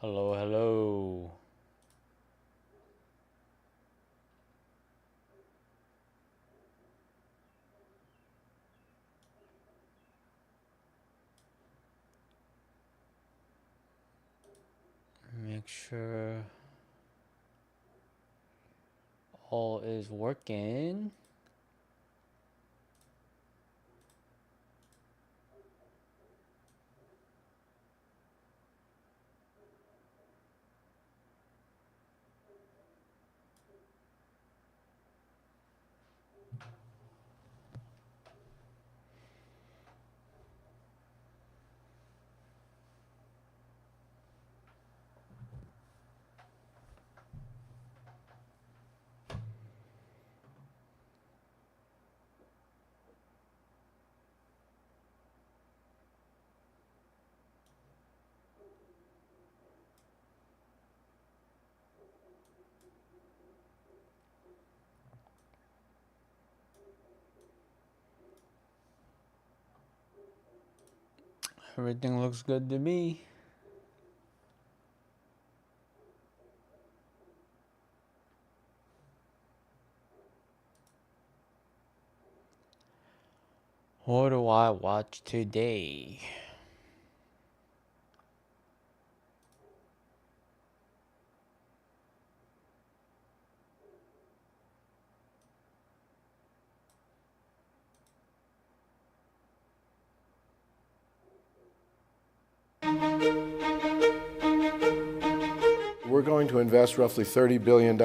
Hello, hello. Make sure all is working. Everything looks good to me. What do I watch today? We're going to invest roughly $30 billion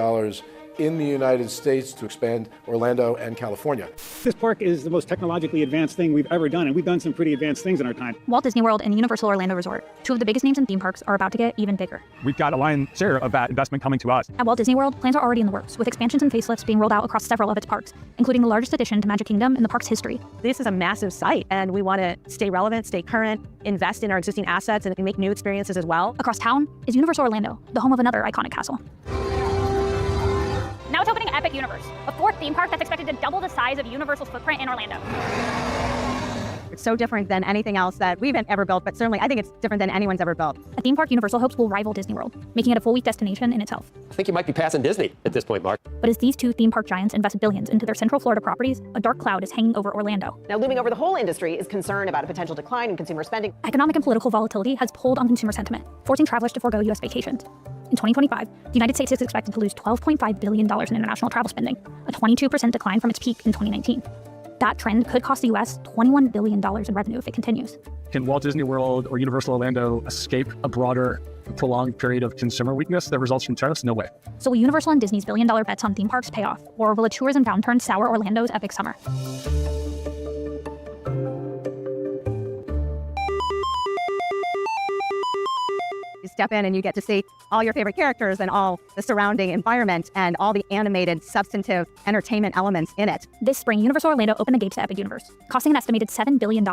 in the United States to expand Orlando and California. This park is the most technologically advanced thing we've ever done, and we've done some pretty advanced things in our time. Walt Disney World and Universal Orlando Resort, two of the biggest names in theme parks, are about to get even bigger. We've got a lion's share of that investment coming to us. At Walt Disney World, plans are already in the works, with expansions and facelifts being rolled out across several of its parks, including the largest addition to Magic Kingdom in the park's history. This is a massive site, and we want to stay relevant, stay current, invest in our existing assets, and make new experiences as well. Across town is Universal Orlando, the home of another iconic castle. Now it's opening Epic Universe, a fourth theme park that's expected to double the size of Universal's footprint in Orlando. It's so different than anything else that we've ever built, but certainly I think it's different than anyone's ever built. A theme park Universal hopes will rival Disney World, making it a full-week destination in itself. I think you might be passing Disney at this point, Mark. But as these two theme park giants invest billions into their Central Florida properties, a dark cloud is hanging over Orlando. Now, looming over the whole industry is concern about a potential decline in consumer spending. Economic and political volatility has pulled on consumer sentiment, forcing travelers to forego U.S. vacations. In 2025, the United States is expected to lose $12.5 billion in international travel spending, a 22% decline from its peak in 2019. That trend could cost the U.S. $21 billion in revenue if it continues. Can Walt Disney World or Universal Orlando escape a broader, prolonged period of consumer weakness that results from tariffs? No way. So will Universal and Disney's billion-dollar bets on theme parks pay off, or will a tourism downturn sour Orlando's epic summer? You step in and you get to see all your favorite characters and all the surrounding environment and all the animated, substantive entertainment elements in it. This spring, Universal Orlando opened the gates to Epic Universe, costing an estimated $7 billion.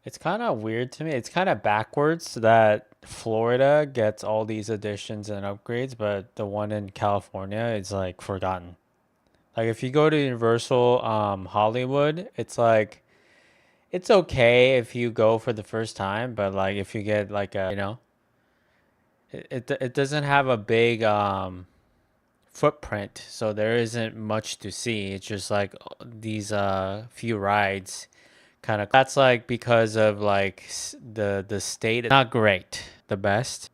It's kind of weird to me. It's kind of backwards that Florida gets all these additions and upgrades, but the one in California is like forgotten. Like if you go to Universal Hollywood, it's like it's okay if you go for the first time, but like if you get like a, it doesn't have a big footprint, so there isn't much to see. It's just like these few rides kind of. That's like because of like the state is not great, the best.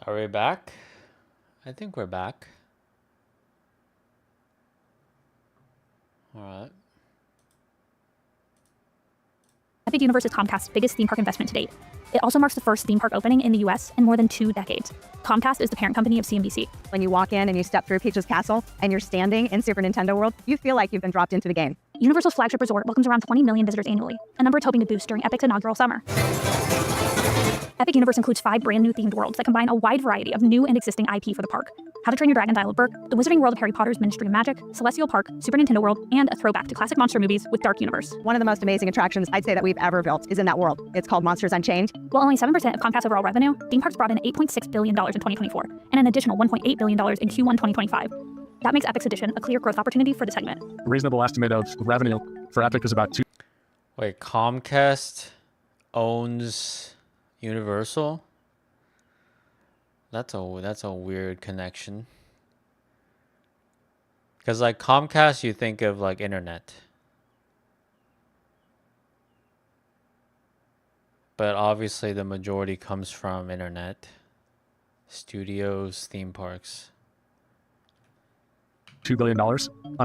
Are we back? I think we're back. All right. Epic Universe is Comcast's biggest theme park investment to date. It also marks the first theme park opening in the US in more than 2 decades. Comcast is the parent company of CNBC. When you walk in and you step through Peach's Castle and you're standing in Super Nintendo World, you feel like you've been dropped into the game. Universal's flagship resort welcomes around 20 million visitors annually, a number it's hoping to boost during Epic's inaugural summer. Epic Universe includes 5 brand new themed worlds that combine a wide variety of new and existing IP for the park. How to Train Your Dragon Dial of Berk, the Wizarding World of Harry Potter's Ministry of Magic, Celestial Park, Super Nintendo World, and a throwback to classic monster movies with Dark Universe. One of the most amazing attractions I'd say that we've ever built is in that world. It's called Monsters Unchained. While only 7% of Comcast's overall revenue, theme parks brought in $8.6 billion in 2024 and an additional $1.8 billion in Q1 2025. That makes Epic's addition a clear growth opportunity for the segment. A reasonable estimate of revenue for Epic is about Wait, Comcast owns Universal? That's a weird connection. Because like Comcast, you think of like internet. But obviously the majority comes from internet. Studios, theme parks. $2 billion on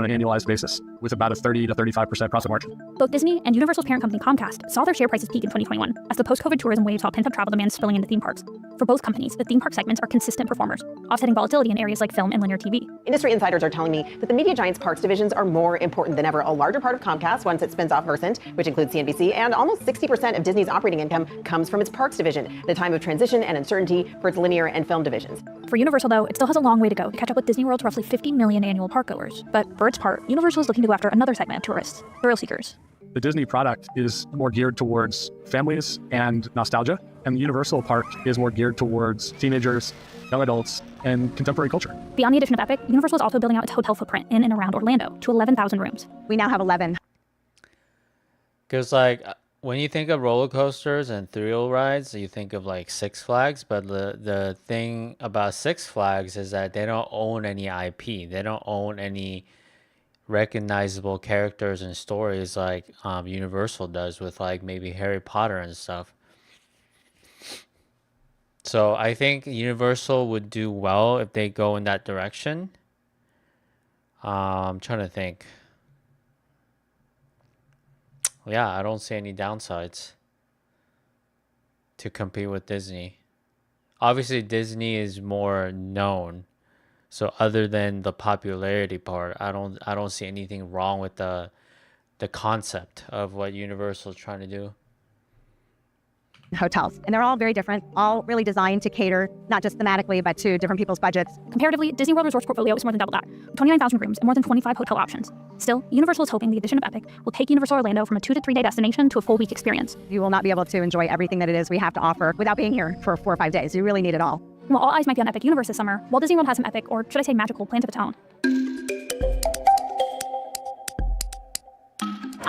an annualized basis, with about a 30 to 35% profit margin. Both Disney and Universal's parent company Comcast saw their share prices peak in 2021 as the post-COVID tourism wave saw pent-up travel demand spilling into theme parks. For both companies, the theme park segments are consistent performers, offsetting volatility in areas like film and linear TV. Industry insiders are telling me that the media giant's parks divisions are more important than ever. A larger part of Comcast once it spins off Versant, which includes CNBC, and almost 60% of Disney's operating income comes from its parks division at a time of transition and uncertainty for its linear and film divisions. For Universal, though, it still has a long way to go to catch up with Disney World's roughly 50 million annual parkgoers. But for its part, Universal is looking to go after another segment of tourists, thrill seekers. The Disney product is more geared towards families and nostalgia, and the Universal park is more geared towards teenagers, young adults, and contemporary culture. Beyond the addition of Epic, Universal is also building out its hotel footprint in and around Orlando to 11,000 rooms. We now have 11. Because like when you think of roller coasters and thrill rides, you think of like Six Flags. But the thing about Six Flags is that they don't own any IP. They don't own any recognizable characters and stories like Universal does with like maybe Harry Potter and stuff. So I think Universal would do well if they go in that direction. I'm trying to think. Yeah, I don't see any downsides to compete with Disney. Obviously, Disney is more known. So other than the popularity part, I don't see anything wrong with the concept of what Universal is trying to do. Hotels, and they're all very different, all really designed to cater not just thematically but to different people's budgets. Comparatively, Disney World Resorts portfolio is more than double that, with 29,000 rooms and more than 25 hotel options. Still, Universal is hoping the addition of Epic will take Universal Orlando from a 2 to 3 day destination to a full week experience. You will not be able to enjoy everything that it is we have to offer without being here for 4 or 5 days. You really need it all. And while all eyes might be on Epic Universe this summer, Walt Disney World has some epic, or should I say magical, plans of its own.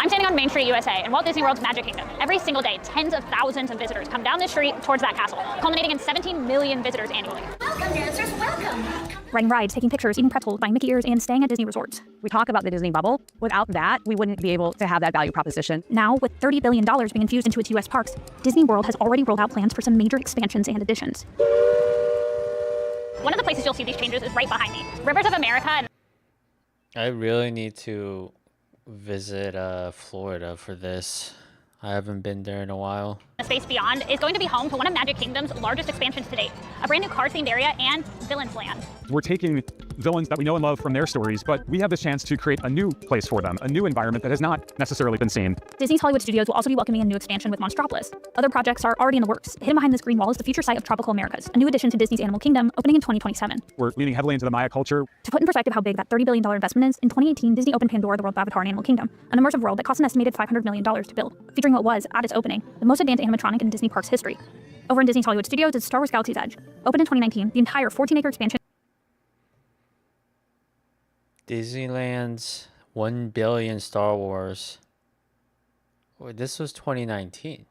I'm standing on Main Street, USA, in Walt Disney World's Magic Kingdom. Every single day, tens of thousands of visitors come down this street towards that castle, culminating in 17 million visitors annually. Welcome, dancers, welcome. Riding rides, taking pictures, eating pretzels, buying Mickey ears, and staying at Disney resorts. We talk about the Disney bubble. Without that, we wouldn't be able to have that value proposition. Now, with $30 billion being infused into its US parks, Disney World has already rolled out plans for some major expansions and additions. One of the places you'll see these changes is right behind me. Rivers of America and I really need to visit Florida for this. I haven't been there in a while. The Space Beyond is going to be home to one of Magic Kingdom's largest expansions to date, a brand new Cars-themed area and Villains Land. We're taking villains that we know and love from their stories, but we have the chance to create a new place for them, a new environment that has not necessarily been seen. Disney's Hollywood Studios will also be welcoming a new expansion with Monstropolis. Other projects are already in the works. Hidden behind this green wall is the future site of Tropical Americas, a new addition to Disney's Animal Kingdom, opening in 2027. We're leaning heavily into the Maya culture. To put in perspective how big that $30 billion investment is, in 2018, Disney opened Pandora, the world of Avatar and Animal Kingdom, an immersive world that cost an estimated $500 million to build, featuring what was, at its opening, the most advanced animatronic in Disney Parks history. Over in Disney's Hollywood Studios is Star Wars Galaxy's Edge. Opened in 2019, the entire 14-acre expansion Disneyland's 1 billion Star Wars. Wait, this was 2019.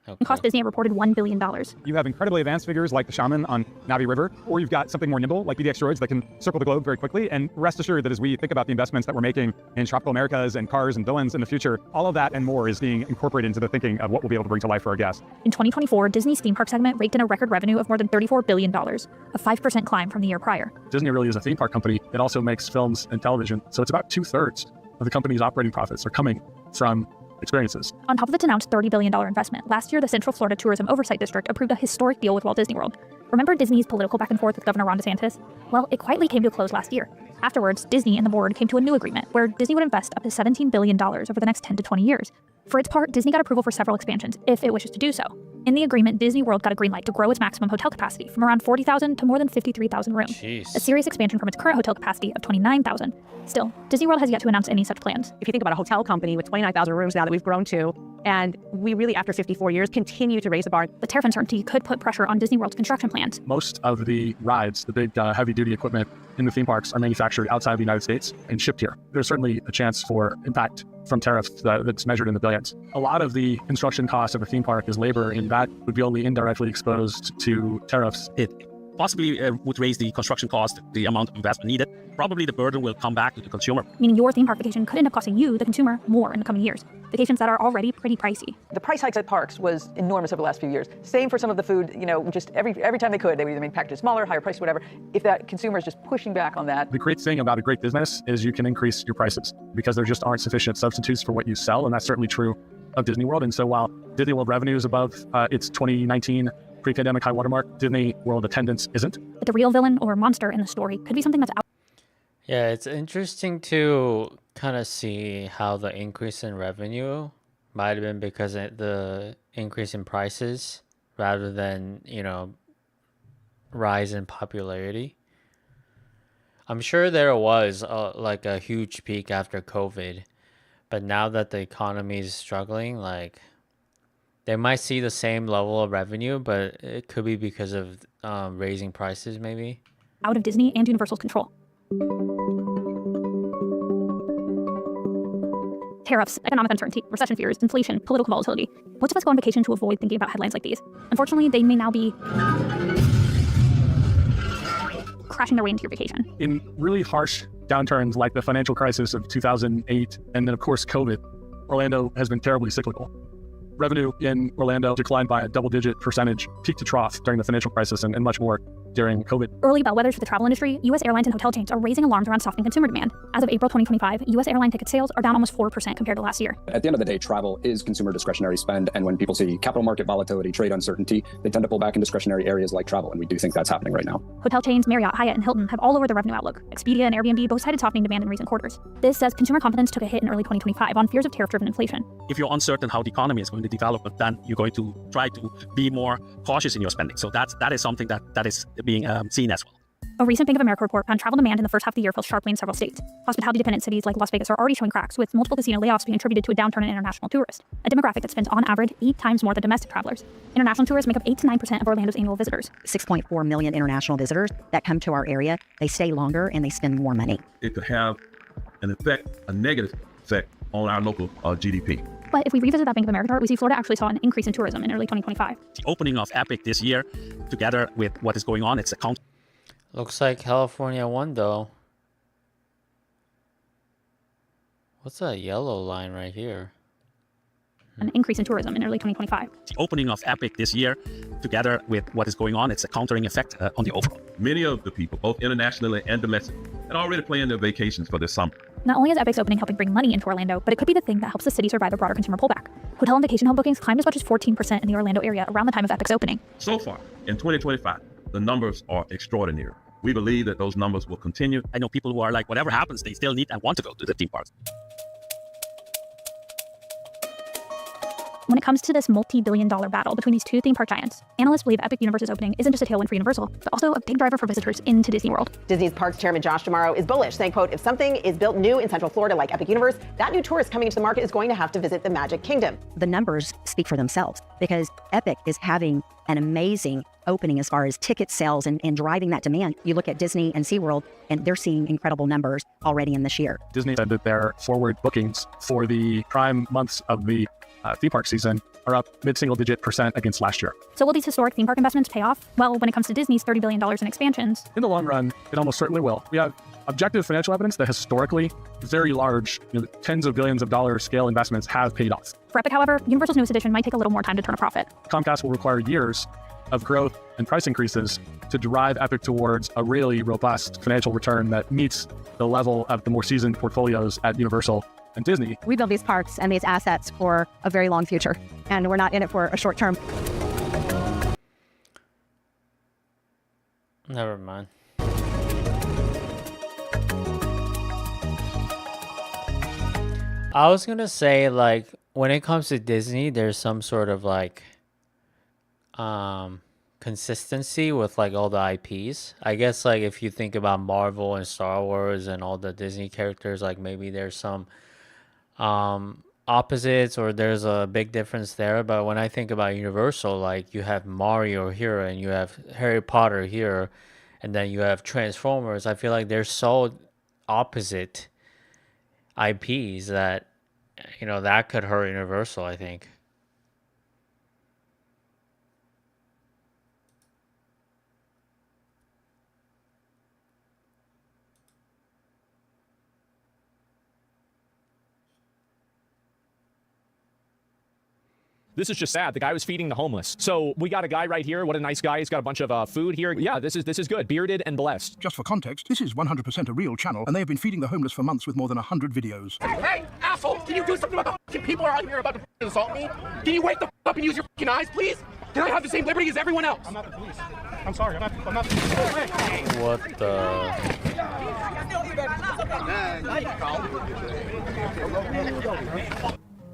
Okay. cost Disney a reported $1 billion. You have incredibly advanced figures like the Shaman on Navi River, or you've got something more nimble like BDX droids that can circle the globe very quickly. And rest assured that as we think about the investments that we're making in Tropical Americas and Cars and Villains in the future, all of that and more is being incorporated into the thinking of what we'll be able to bring to life for our guests. In 2024, Disney's theme park segment raked in a record revenue of more than $34 billion, a 5% climb from the year prior. Disney really is a theme park company. It also makes films and television. So it's about 2/3 of the company's operating profits are coming from experiences. On top of its announced $30 billion investment, last year the Central Florida Tourism Oversight District approved a historic deal with Walt Disney World. Remember Disney's political back and forth with Governor Ron DeSantis? Well, it quietly came to a close last year. Afterwards, Disney and the board came to a new agreement where Disney would invest up to $17 billion over the next 10 to 20 years. For its part, Disney got approval for several expansions, if it wishes to do so. In the agreement, Disney World got a green light to grow its maximum hotel capacity from around 40,000 to more than 53,000 rooms. Jeez. A serious expansion from its current hotel capacity of 29,000. Still, Disney World has yet to announce any such plans. If you think about a hotel company with 29,000 rooms now that we've grown to, and we really, after 54 years, continue to raise the bar. The tariff uncertainty could put pressure on Disney World's construction plans. Most of the rides, the big heavy-duty equipment in the theme parks, are manufactured outside of the United States and shipped here. There's certainly a chance for impact from tariffs that's measured in the billions. A lot of the construction cost of a theme park is labor, and that would be only indirectly exposed to tariffs. It possibly would raise the construction cost, the amount of investment needed. Probably the burden will come back to the consumer. Meaning your theme park vacation could end up costing you, the consumer, more in the coming years. Vacations that are already pretty pricey. The price hikes at parks was enormous over the last few years. Same for some of the food, just every time they could, they would either make packages smaller, higher price, whatever. If that consumer is just pushing back on that. The great thing about a great business is you can increase your prices because there just aren't sufficient substitutes for what you sell, and that's certainly true of Disney World. And so while Disney World revenue is above its 2019 pre-pandemic high watermark, Disney World attendance isn't. But the real villain or monster in the story could be something that's out. Yeah, it's interesting to kind of see how the increase in revenue might have been because of the increase in prices rather than, rise in popularity. I'm sure there was like a huge peak after COVID, but now that the economy is struggling, they might see the same level of revenue, but it could be because of raising prices maybe. Out of Disney and Universal's control. Tariffs, economic uncertainty, recession fears, inflation, political volatility. Most of us go on vacation to avoid thinking about headlines like these. Unfortunately, they may now be crashing their way into your vacation. In really harsh downturns like the financial crisis of 2008, and then of course COVID, Orlando has been terribly cyclical. Revenue in Orlando declined by a double-digit percentage, peak to trough during the financial crisis and much more during COVID. Early bellwethers for the travel industry, U.S. airlines and hotel chains are raising alarms around softening consumer demand. As of April 2025, U.S. airline ticket sales are down almost 4% compared to last year. At the end of the day, travel is consumer discretionary spend, and when people see capital market volatility, trade uncertainty, they tend to pull back in discretionary areas like travel, and we do think that's happening right now. Hotel chains Marriott, Hyatt, and Hilton have all lowered their revenue outlook. Expedia and Airbnb both cited softening demand in recent quarters. This says consumer confidence took a hit in early 2025 on fears of tariff-driven inflation. If you're uncertain how the economy is going to develop, then you're going to try to be more cautious in your spending. So that is something that is being seen as well. A recent Bank of America report found travel demand in the first half of the year fell sharply in several states. Hospitality-dependent cities like Las Vegas are already showing cracks, with multiple casino layoffs being attributed to a downturn in international tourists, a demographic that spends on average 8 times more than domestic travelers. International tourists make up 8 to 9% of Orlando's annual visitors. 6.4 million international visitors that come to our area. They stay longer and they spend more money. It could have an effect, a negative effect on our local GDP. But if we revisit that Bank of America chart, we see Florida actually saw an increase in tourism in early 2025. The opening of Epic this year, together with what is going on, it's a count. Looks like California won though. What's that yellow line right here? An increase in tourism in early 2025. The opening of Epic this year, together with what is going on, it's a countering effect on the overall. Many of the people, both internationally and domestically, had already planned their vacations for this summer. Not only is Epic's opening helping bring money into Orlando, but it could be the thing that helps the city survive a broader consumer pullback. Hotel and vacation home bookings climbed as much as 14% in the Orlando area around the time of Epic's opening. So far, in 2025, the numbers are extraordinary. We believe that those numbers will continue. I know people who are like, whatever happens, they still need and want to go to the theme parks. When it comes to this multi-billion-dollar battle between these two theme park giants, analysts believe Epic Universe's opening isn't just a tailwind for Universal, but also a big driver for visitors into Disney World. Disney's Parks Chairman Josh D'Amaro is bullish, saying, quote, if something is built new in Central Florida like Epic Universe, that new tourist coming into the market is going to have to visit the Magic Kingdom. The numbers speak for themselves because Epic is having an amazing opening as far as ticket sales and driving that demand. You look at Disney and SeaWorld, and they're seeing incredible numbers already in this year. Disney said that their forward bookings for the prime months of the theme park season are up mid-single-digit % against last year. So will these historic theme park investments pay off? Well, when it comes to Disney's $30 billion in expansions. In the long run, it almost certainly will. We have objective financial evidence that historically very large, tens of billions of dollars scale investments have paid off. For Epic, however, Universal's newest edition might take a little more time to turn a profit. Comcast will require years of growth and price increases to drive Epic towards a really robust financial return that meets the level of the more seasoned portfolios at Universal and Disney. We build these parks and these assets for a very long future, and we're not in it for a short term. Never mind. I was gonna say, like, when it comes to Disney, there's some sort of like consistency with like all the IPs. I guess like if you think about Marvel and Star Wars and all the Disney characters, like maybe there's some opposites or there's a big difference there. But when I think about Universal, like you have Mario here and you have Harry Potter here and then you have Transformers, I feel like they're so opposite IPs that, you know, that could hurt Universal, I think. This is just sad. The guy was feeding the homeless. So we got a guy right here. What a nice guy. He's got a bunch of food here. Yeah, this is good. Bearded and blessed. Just for context, this is 100% a real channel, and they have been feeding the homeless for months with more than 100 videos. Hey, asshole! Can you do something about the people out here about to assault me? Can you wake the up and use your eyes, please? Can I have the same liberty as everyone else? I'm not the police. I'm sorry. I'm not the police. What the?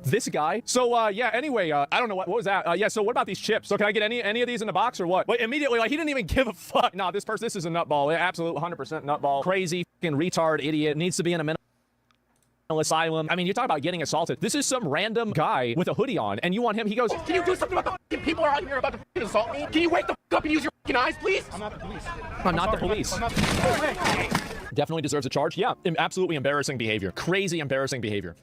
This guy. So yeah, anyway, I don't know what was that. Yeah, so what about these chips? So can I get any of these in the box or what? Wait, immediately, like he didn't even give a fuck. Nah, this is a nutball. Yeah, absolute 100% nutball. Crazy fucking retard idiot. Needs to be in a mental asylum. I mean, you're talking about getting assaulted. This is some random guy with a hoodie on, and you want him, he goes, can you do something about the people out here about to assault me? Can you wake the up and use your eyes, please? I'm not the police. I'm not the police. Definitely deserves a charge. Yeah, absolutely embarrassing behavior. Crazy embarrassing behavior.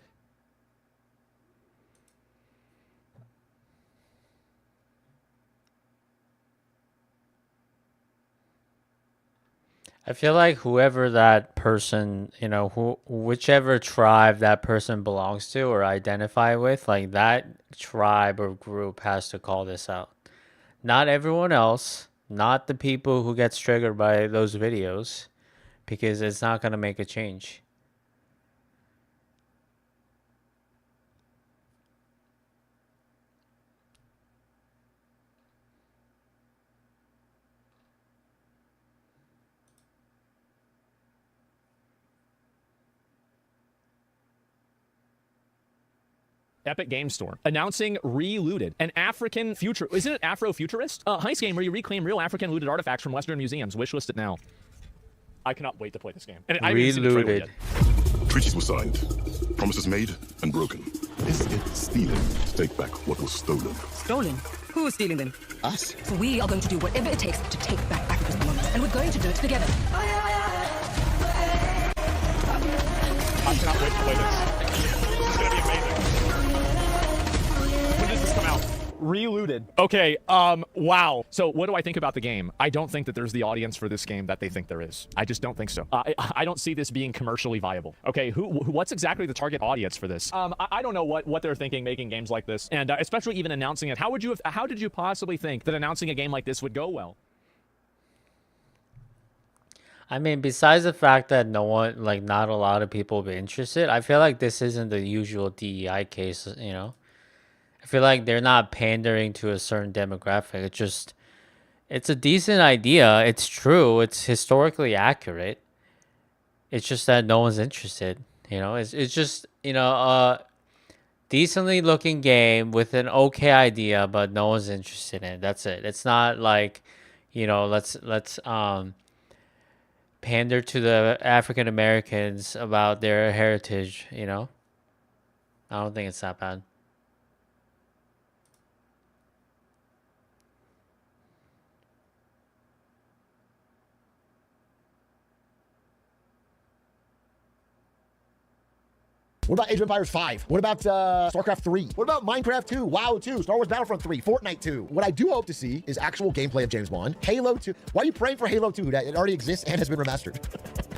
I feel like whoever that person, you know, whichever tribe that person belongs to or identify with, like that tribe or group has to call this out. Not everyone else, not the people who gets triggered by those videos, because it's not going to make a change. Epic Games Store announcing Relooted, an African future. Isn't it Afrofuturist? Heist game where you reclaim real African looted artifacts from Western museums. Wishlist it now. I cannot wait to play this game. And I haven't seen the trailer yet. Treaties were signed, promises made and broken. Is it stealing to take back what was stolen? Stolen? Who is stealing them? Us. So we are going to do whatever it takes to take back Africa's belongings, and we're going to do it together. I cannot wait to play this. This is going to be amazing. When does this come out? Relooted. Okay, wow. So what do I think about the game? I don't think that there's the audience for this game that they think there is. I just don't think so. I don't see this being commercially viable. Okay, what's exactly the target audience for this? I don't know what they're thinking making games like this, and especially even announcing it. How did you possibly think that announcing a game like this would go well? I mean, besides the fact that no one, like not a lot of people will be interested, I feel like this isn't the usual DEI case, you know? I feel like they're not pandering to a certain demographic. It's a decent idea. It's true. It's historically accurate. It's just that no one's interested, you know? It's just, you know, a decently looking game with an okay idea, but no one's interested in it. That's it. It's not like, you know, let's pander to the African Americans about their heritage, you know? I don't think it's that bad. What about Age of Empires 5? What about StarCraft 3? What about Minecraft 2? WoW 2? Star Wars Battlefront 3? Fortnite 2? What I do hope to see is actual gameplay of James Bond. Halo 2. Why are you praying for Halo 2? That it already exists and has been remastered.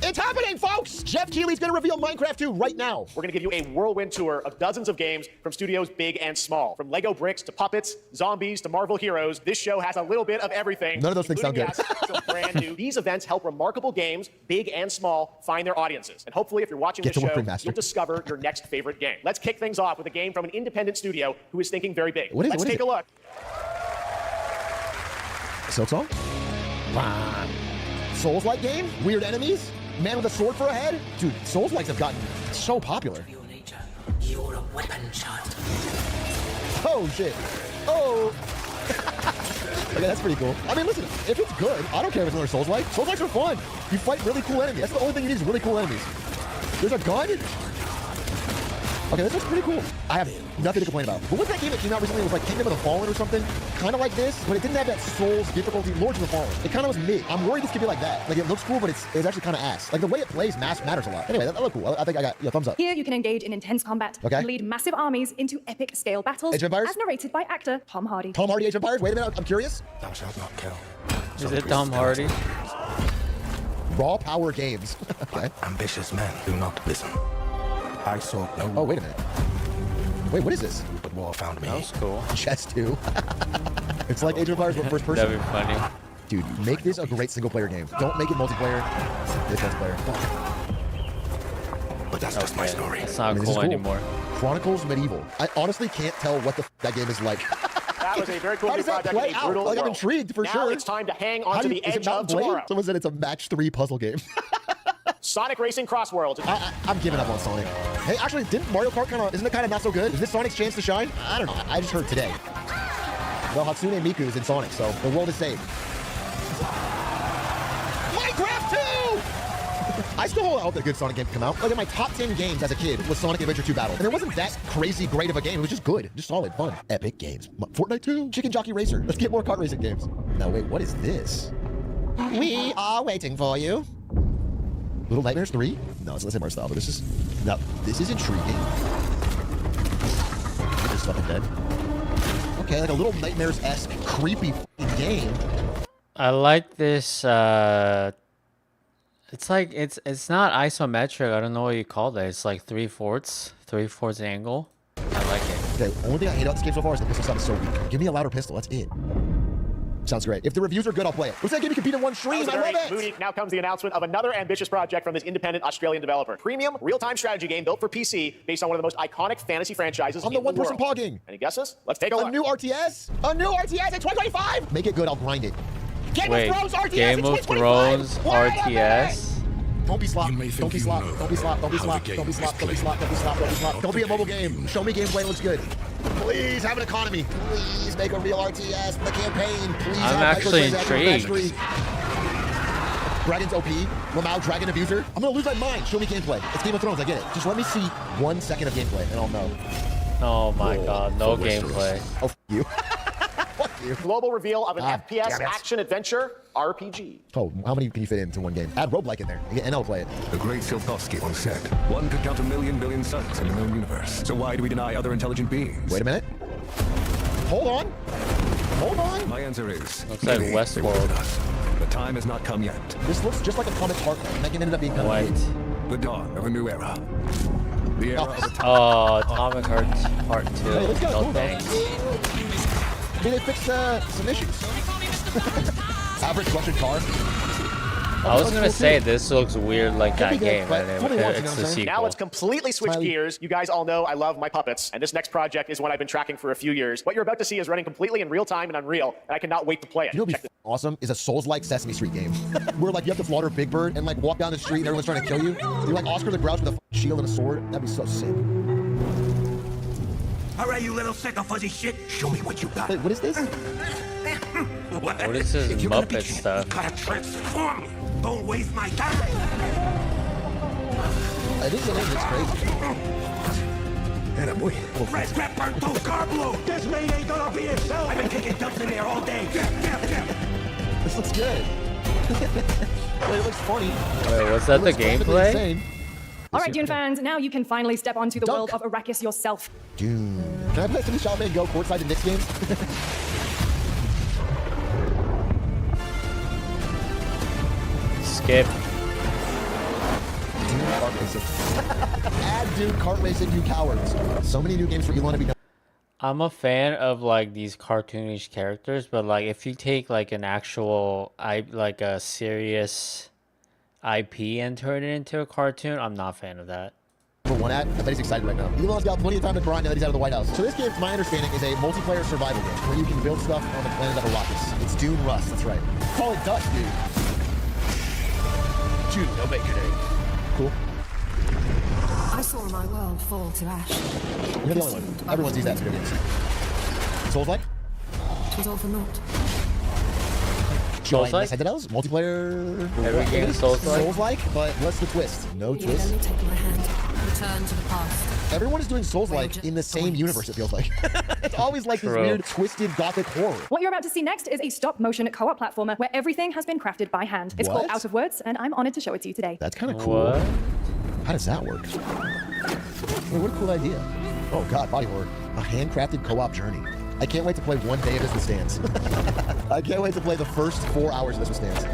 It's happening, folks! Jeff Keighley's gonna reveal Minecraft 2 right now. We're going to give you a whirlwind tour of dozens of games from studios big and small. From Lego bricks to puppets, zombies to Marvel heroes, this show has a little bit of everything. None of those things sound good. Some brand new. These events help remarkable games, big and small, find their audiences. And hopefully, if you're watching this show, you'll discover your next favorite game. Let's kick things off with a game from an independent studio who is thinking very big. Let's take a look. Silksong? Souls-like game? Weird enemies? Man with a sword for a head? Dude, Souls-likes have gotten so popular. You're a weapon, child. Oh, shit. Oh. Okay, that's pretty cool. I mean, listen, if it's good, I don't care if it's another Souls-like. Souls-likes are fun. You fight really cool enemies. That's the only thing you need is really cool enemies. There's a gun? Okay, this looks pretty cool. I have nothing to complain about. But what's that game that came out recently? It was like Kingdom of the Fallen or something? Kind of like this, but it didn't have that Souls difficulty, Lords of the Fallen. It kind of was mid. I'm worried this could be like that. Like, it looks cool, but it's actually kind of ass. Like, the way it plays matters a lot. Anyway, that looked cool. I think I got thumbs up. Here you can engage in intense combat and lead massive armies into epic scale battles, Age of Empires? as narrated by actor Tom Hardy. Tom Hardy, Age of Empires? Wait a minute, I'm curious. Thou shalt not kill. Is it Tom Hardy? Raw Power Games. Okay. Ambitious men do not listen. I saw no. Oh, wait a minute. Wait, what is this? But war found me. That was cool. Chess 2. It's like Age of Empires, but first person. That'd be funny. Dude, make this a great single-player game. Don't make it multiplayer. This multiplayer. But that's just my story. It's not cool anymore. Chronicles Medieval. I honestly can't tell what that game is like. That was a very cool How does that project. play out? Like, I'm intrigued for sure. Now it's time to hang on to the edge of Blade? tomorrow. Someone said it's a match 3 puzzle game. Sonic Racing Cross Worlds. I'm giving up on Sonic. Hey, actually, didn't Mario Kart isn't it kind of not so good? Is this Sonic's chance to shine? I don't know. I just heard today. Well, Hatsune Miku is in Sonic, so the world is saved. Minecraft 2! I still hold out that a good Sonic game can come out. Like, in my top 10 games as a kid was Sonic Adventure 2 Battle. And it wasn't that crazy great of a game. It was just good. Just solid, fun. Epic games. Fortnite 2? Chicken Jockey Racer. Let's get more kart racing games. Now, wait, what is this? We are waiting for you. Little Nightmares 3? No, it's not the same art style, but this is intriguing. There's nothing dead. Okay, like a Little Nightmares-esque creepy game. I like this. It's like it's not isometric. I don't know what you call that. It's like 3/4 angle. I like it. Okay, only thing I hate about this game so far is the pistol sound is so weak. Give me a louder pistol. That's it. Sounds great. If the reviews are good, I'll play it. What's that game you compete in one stream? I love it! Moody. Now comes the announcement of another ambitious project from this independent Australian developer. Premium, real-time strategy game built for PC based on one of the most iconic fantasy franchises I'm in the one-person world. pogging. Any guesses? Let's take a look. A new RTS? A new RTS in 2025? Make it good, I'll grind it. Wait, Game of Thrones RTS? Don't be slop. Don't be slop. Don't be slop. Don't be slop. Don't be slop. Don't be slop. Don't be slop. Don't be slop. Don't be a mobile game. Show me gameplay looks good. Please have an economy. Please make a real RTS for the campaign. Please I'm have actually microtransactions intrigued. Dragon's OP. Lamau Dragon Abuser. I'm gonna lose my mind. Show me gameplay. It's Game of Thrones. I get it. Just let me see 1 second of gameplay and I'll know. Oh my god, no gameplay. Oh, f you. Global reveal of an FPS action adventure RPG. Oh, how many can you fit into one game? Add roguelike in there, and I'll play it. The great Siltovsky once said, one could count 1,000,000 billion suns in the known universe. So why do we deny other intelligent beings? Wait a minute. Hold on. Hold on. My answer is... Looks like Westworld. The time has not come yet. This looks just like Atomic Heart. That game ended up being White. The dawn of a new era. The era of Atomic Heart Part 2. Hey, let's go. No Cool, thanks. Maybe they fixed some issues. Average Russian car. I was gonna say this looks weird like that game, but and it's the sequel. Now let's completely switch gears. You guys all know I love my puppets, and this next project is one I've been tracking for a few years. What you're about to see is running completely in real time and Unreal, and I cannot wait to play it. You know what'd be awesome is a Souls-like Sesame Street game. Where like you have to slaughter Big Bird and like walk down the street and everyone's trying to kill you. You're like Oscar the Grouch with a shield and a sword. That'd be so sick. All right, you little sick of fuzzy shit. Show me what you got. Wait, what is this? What is this Muppet stuff? Gotta transform me. Don't waste my time. This is it's crazy. And a boy. Red crap burnt those car blue. This man ain't gonna be himself. I've been taking dumps in there all day. This looks good. It looks funny. Wait, was that the gameplay? All right, Dune fans, now you can finally step onto the world of Arrakis yourself. Dune. Can I play some Shaolin Go courtside to Knicks games? Skip. Dune Kart Racing. Add Dune Kart Racing, you cowards. So many new games for Elon to be done. I'm a fan of like these cartoonish characters, but like if you take like an actual like a serious IP and turn it into a cartoon, I'm not a fan of that. For one at, I bet he's excited right now. Elon's got plenty of time to grind now that he's out of the White House. So this game, to my understanding, is a multiplayer survival game where you can build stuff on the planet of Arrakis. It's Dune Rust, that's right. Call it Dutch, dude. Dune, no bacon egg. Cool. I saw my world fall to ash. You're the only one. Everyone sees that in video games. Souls-like? It was all for naught. Souls-like? Sentinels? Multiplayer? Every game is Souls-like? Souls-like, but what's the twist? No You twist? only take my hand. Return to the past. Everyone is doing Souls-like in the same universe, it feels like. It's always like this True. weird, twisted, gothic horror. What you're about to see next is a stop-motion co-op platformer where everything has been crafted by hand. It's called What? Out of Words, and I'm honored to show it to you today. That's kind of cool. What? How does that work? Wait, what a cool idea. Oh god, body horror. A handcrafted co-op journey. I can't wait to play one day of this with Stans. I can't wait to play the first 4 hours of this with Stans.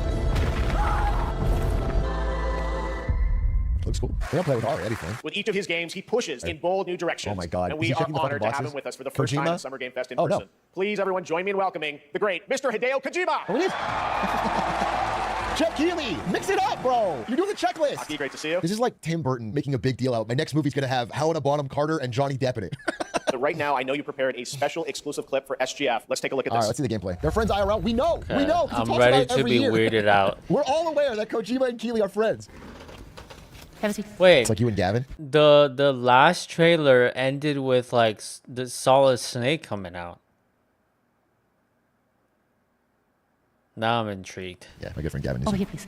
Looks cool. They don't play with Ari, that'd be fun. With each of his games, he pushes in bold new directions. Oh my god. And Is we he are checking the fucking honored to have boxes? him with us for the first time Kojima? at Summer Game Fest in Oh, no. person. Please, everyone, join me in welcoming the great Mr. Hideo Kojima. Oh, it is. Jeff Keighley, mix it up, bro. You're doing the checklist. Aki, great to see you. This is like Tim Burton making a big deal out. My next movie's gonna have Helena Bonham Carter and Johnny Depp in it. So right now, I know you prepared a special exclusive clip for SGF. Let's take a look at All this. right, let's see the gameplay. They're friends IRL. We know. We Okay, know. 'cause he I'm talks ready about it to every be year. weirded out. We're all aware that Kojima and Keighley are friends. Wait, It's like you and Gavin. the last trailer ended with like the Solid Snake coming out. Now I'm intrigued. Yeah, my good friend Gavin. Over here, please.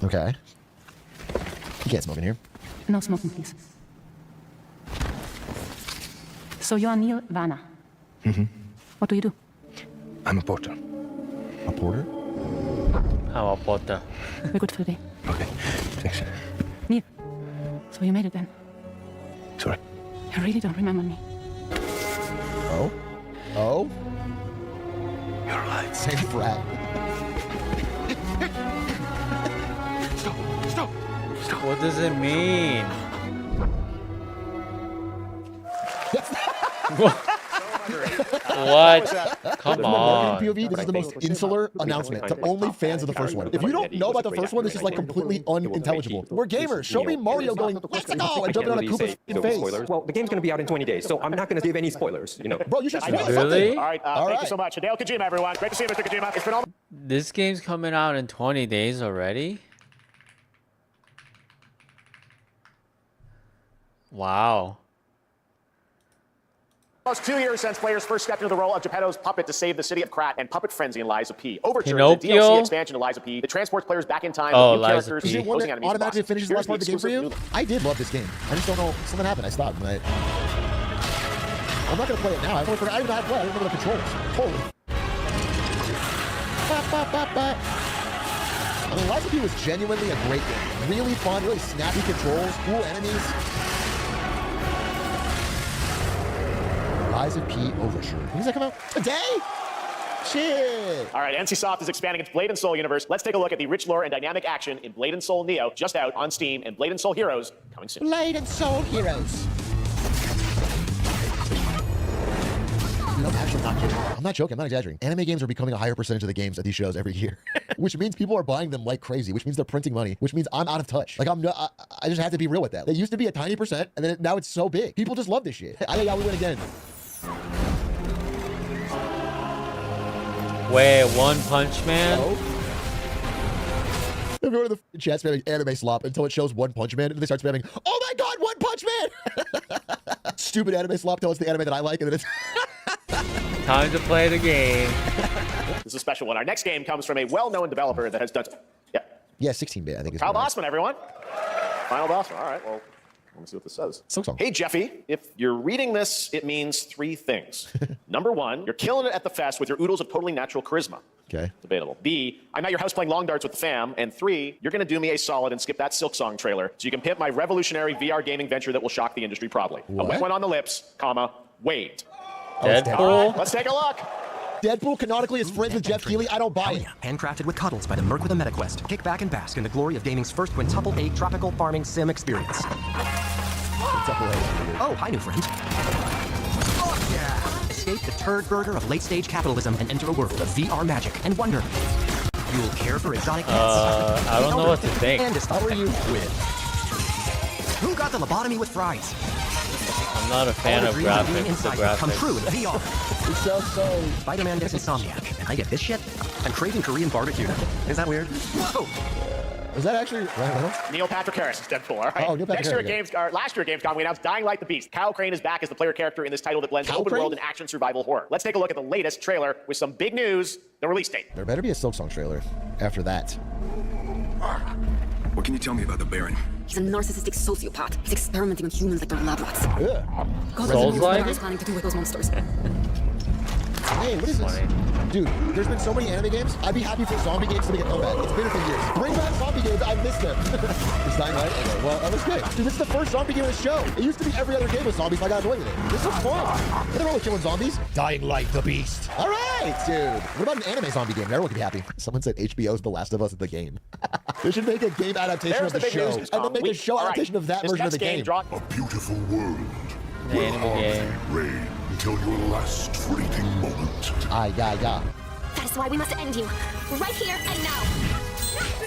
Okay. You can't smoke in here. No smoking, please. So you are Neil Vanna. Mm-hmm. What do you do? I'm a porter. A porter? How about that? We're good for the day. Okay, thanks. Neil. So you made it then. Sorry. You really don't remember me. Oh? Oh? You're right. Same frat. Stop! What does it mean? What? Come on. POV, this is the most insular announcement to only fans of the first one. If you don't know about the first one, this is like completely unintelligible. We're gamers. Show me Mario going, let's go, and jumping on a Koopa's face. Well, the game's going to be out in 20 days, so I'm not going to give any spoilers, you know. Bro, you should I know. spoil something. Really? All right, thank you so much. Hideo Kojima, everyone. Great to see you, Mr. Kojima. It's been all... This game's coming out in 20 days already? Wow. Almost 2 years since players first stepped into the role of Geppetto's puppet to save the city of Krat and Puppet Frenzy in Lies of P. Overture, the DLC Pinocchio? expansion to Lies of P, that transports players back in time Oh, with new Lies of characters, P. Is it one opposing that enemies, and automatically bosses. finishes the last Here's part of the game for you? exclusive I did love this game. I just don't know. Something happened. I stopped. I'm not going to play it now. I don't even know how to play. I don't remember the controls. Holy. I mean, Lies of P was genuinely a great game. Really fun, really snappy controls, cool enemies. Lies of P Overture. When does that come out? Today? Shit. All right, NCSoft is expanding its Blade and Soul universe. Let's take a look at the rich lore and dynamic action in Blade and Soul Neo, just out on Steam, and Blade and Soul Heroes coming soon. Blade and Soul Heroes. I'm actually not kidding. I'm not joking. I'm not exaggerating. Anime games are becoming a higher percentage of the games at these shows every year, which means people are buying them like crazy, which means they're printing money, which means I'm out of touch. Like, I just have to be real with that. They used to be a tiny percent, and then now it's so big. People just love this shit. Yeah, we win again. Wait, One Punch Man? Everyone in the chat spamming anime slop until it shows One Punch Man, and they start spamming, oh my god, One Punch Man! Stupid anime slop, tell us the anime that I like, and then it's... Time to play the game. This is a special one. Our next game comes from a well-known developer that has done... Yeah, 16-bit, I think. Kyle Bossman, everyone. Final Bossman. All right, well, let me see what this says. Hey, Jeffy, if you're reading this, it means 3 things. Number 1, you're killing it at the fest with your oodles of totally natural charisma. Okay. Debatable. B, I'm at your house playing long darts with the fam. And 3, you're going to do me a solid and skip that Silk Song trailer so you can pimp my revolutionary VR gaming venture that will shock the industry probably. A wet one on the lips, comma, Wade. Deadpool? All right, let's take a look. Deadpool canonically is friends with Jeff Keighley. I don't buy it. Handcrafted with cuddles by the Merc with a MetaQuest. Kick back and bask in the glory of gaming's first quintuple A tropical farming sim experience. Oh, hi, new friend. Oh, yeah! Escape the turd burger of late-stage capitalism and enter a world of VR magic and wonder. You'll care for exotic pets. I don't know what to think. And how are you with? Who got the lobotomy with fries? I'm not a fan of graphics. The graphics come true in VR. Spider-Man gets Insomniac, and I get this shit? I'm craving Korean barbecue. Is that weird? Whoa! Is that actually Ryan Reynolds? Neil Patrick Harris is Deadpool, all right? Oh, Neil Patrick Harris. Last year at Gamescom, we announced Dying Light the Beast. Kyle Crane is back as the player character in this title that blends open world and action survival horror. Let's take a look at the latest trailer with some big news, the release date. There better be a Silksong trailer after that. What can you tell me about the Baron? He's a narcissistic sociopath. He's experimenting on humans like they're lab rats. God Souls knows like? what he's planning to do with those monsters. Hey, what is this? Dude, there's been so many anime games. I'd be happy for zombie games to make a comeback. It's been a few years. Bring back zombie games. I missed them. It's Dying Light? Okay, well, that was good. Dude, this is the first zombie game in the show. It used to be every other game with zombies, so I got annoyed with it. This was fun. Nothing wrong with killing zombies. Dying Light the Beast. All right, dude. What about an anime zombie game? Everyone could be happy. Someone said HBO's The Last of Us is the game. They should make a game adaptation of the show. And then make a show adaptation of that version of the game. A beautiful world. The anime game. Reign until your last fleeting moment. Yeah. That is why we must end you. Right here and now.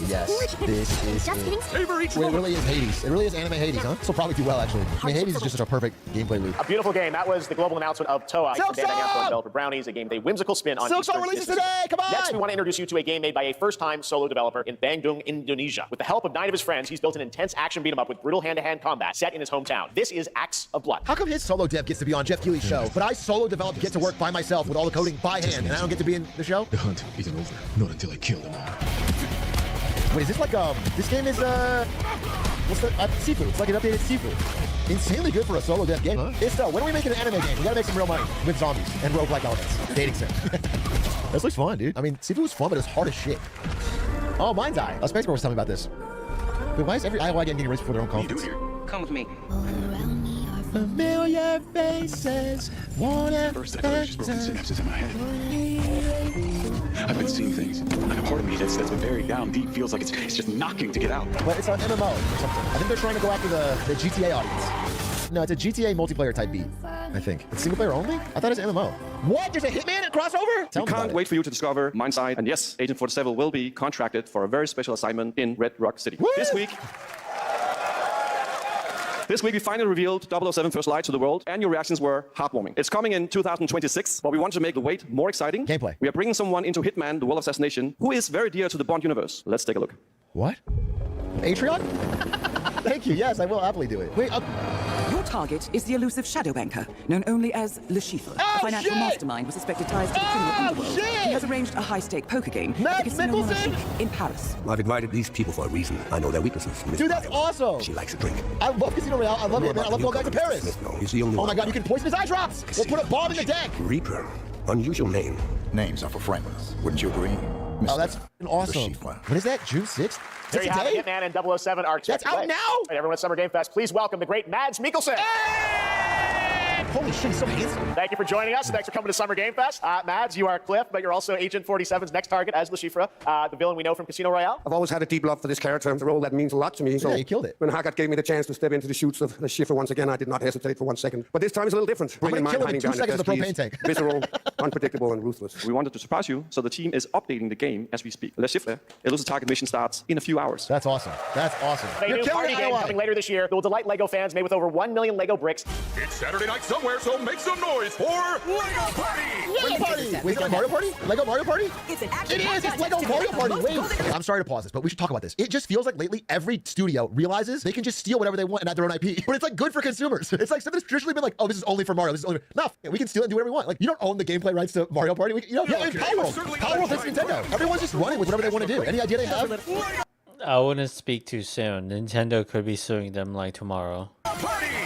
Yes, this is Just it. kidding. Wait, it really is Hades. It really is anime Hades, huh? So probably do well, actually. I mean, Hades is just such a perfect gameplay loop. A beautiful game. That was the global announcement of Toa, the Bandai Namco developer Brownies, a game with a whimsical spin on Silksong releases today! Come on! Next, we want to introduce you to a game made by a first-time solo developer in Bandung, Indonesia. With the help of 9 of his friends, he's built an intense action beat-em-up with brutal hand-to-hand combat set in his hometown. This is Acts of Blood. How come his solo dev gets to be on Jeff Keighley's show, but I solo developed, get to work by myself with all the coding by hand, and I don't get to be in the show? The hunt isn't over. Not until I kill them all. Wait, is this like this game is what's the Sifu? It's like an updated Sifu. Insanely good for a solo dev game. Huh? It's when are we making an anime game? We gotta make some real money with zombies and roguelike elements. Dating sim. This looks fun, dude. I mean, Sifu was fun, but it's hard as shit. Oh, Mind's Eye. Space Girl was telling me about this. Wait, why is every IOI game getting released for their own conference? Come with me. Familiar faces, wanna. First, I thought I just broken synapses in my head. I've been seeing things. Like a part of me that's been buried down deep feels like it's just knocking to get out. But it's an MMO or something. I think they're trying to go after the GTA audience. No, it's a GTA multiplayer type beat, I think. It's single player only? I thought it was MMO. What? There's a Hitman crossover? We can't wait for you to discover Mind's Eye. And yes, Agent 47 will be contracted for a very special assignment in Red Rock City. Woo! This week, we finally revealed 007 First Light to the world, and your reactions were heartwarming. It's coming in 2026, but we want to make the wait more exciting. Gameplay. We are bringing someone into Hitman, the World of Assassination, who is very dear to the Bond universe. Let's take a look. What? Atrion? Thank you. Yes, I will happily do it. Wait, Your target is the elusive Shadow Banker, known only as Le Chiffre, a financial mastermind with suspected ties to the criminal underworld. He has arranged a high-stake poker game at the Casino Monarchique in Paris. I've invited these people for a reason. I know their weaknesses. dude, that's awesome. She likes a drink. I love Casino Royale. I love it, man. I love going back to Paris. He's the only Oh one. my God, you can poison his eye drops. We'll put a bomb in the deck. Reaper. Unusual name. Names are for friends. Wouldn't you agree? Oh, that's awesome. What is that? June 6th? There you have it. Hitman and 007 are expected. That's out now? And everyone at Summer Game Fest, please welcome the great Mads Mikkelsen. Holy shit, he's so handsome. Thank you for joining us. Thanks for coming to Summer Game Fest. Mads, you are Cliff, but you're also Agent 47's next target as Le Chiffre, the villain we know from Casino Royale. I've always had a deep love for this character. It's a role that means a lot to me. So yeah, you killed it. When Haggard gave me the chance to step into the shoots of Le Chiffre once again, I did not hesitate for 1 second. But this time it's a little different. I'm going to kill him in 2 seconds with the propane tank. Visceral, unpredictable, and ruthless. We wanted to surprise you, so the team is updating the game as we speak. Le Chiffre, elusive target mission starts in a few hours. That's awesome. That's awesome. A new party game coming later this year that will delight LEGO fans made with over 1 million LEGO bricks. It's Saturday night somewhere, so make some noise for LEGO Party! LEGO Party! Wait, is that Mario Party? LEGO Mario Party? It's an action. It is! It's LEGO Mario Party! Wait! Okay, I'm sorry to pause this, but we should talk about this. It just feels like lately every studio realizes they can just steal whatever they want and add their own IP. But it's like good for consumers. It's like something that's traditionally been like, oh, this is only for Mario. This is only for... No, we can steal it and do whatever we want. Like, you don't own the gameplay rights to Mario Party. Power World. Power World is Nintendo. Everyone's just running with whatever they want to do. Any idea they have? I wouldn't speak too soon. Nintendo could be suing them like tomorrow.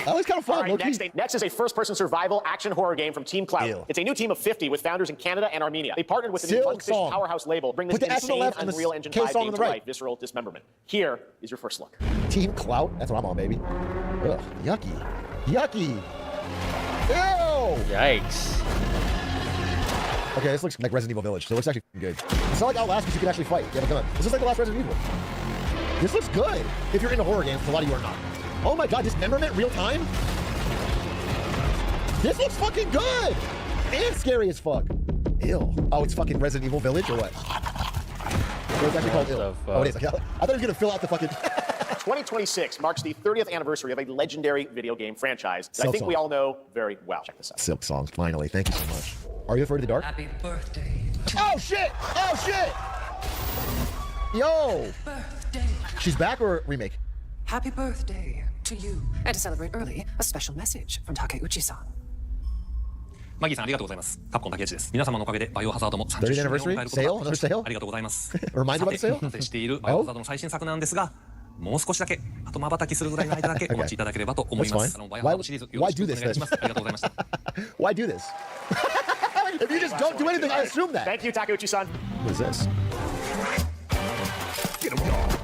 That was kind of fun. All right, next is a first-person survival action horror game from Team Cloud. Ew. It's a new team of 50 with founders in Canada and Armenia. They partnered with the new Funfish Powerhouse label, bring this insane Unreal Engine 5 game to life, visceral dismemberment. Here is your first look. Team Clout? That's what I'm on, baby. Ugh, yucky. Yucky. Ew! Yikes. Okay, this looks like Resident Evil Village, so it looks actually good. It's not like Outlast because you can actually fight. Yeah, but come on. This is like the last Resident Evil. This looks good. If you're into horror games, which a lot of you are not. Oh my god, dismemberment real time? This looks fucking good! And scary as fuck. Ill. Oh, it's fucking Resident Evil Village or what? It's actually called Ill. Oh, it is. I thought it was gonna fill out the fucking... 2026 marks the 30th anniversary of a legendary video game franchise that I think we all know very well. Check this out. Silk Songs, finally. Thank you so much. Are you afraid of the dark? Happy birthday. Oh shit! Oh shit! Yo! Birthday. She's back or remake? Happy birthday to you. And to celebrate early, a special message from Takeuchi-san. マギーさんありがとうございます。カプコン竹内です。皆様のおかげでバイオハザードも30周年を迎えることができました。ありがとうございます。Reminds you about the sale? 完成しているバイオハザードの最新作なんですが、もう少しだけあと瞬きするぐらいの間だけお待ちいただければと思います。バイオハザードシリーズよろしくお願いします。ありがとうございました。Why do this? If you just don't do anything, I assume that. Thank you, Takeuchi-san. What is this? Get him on.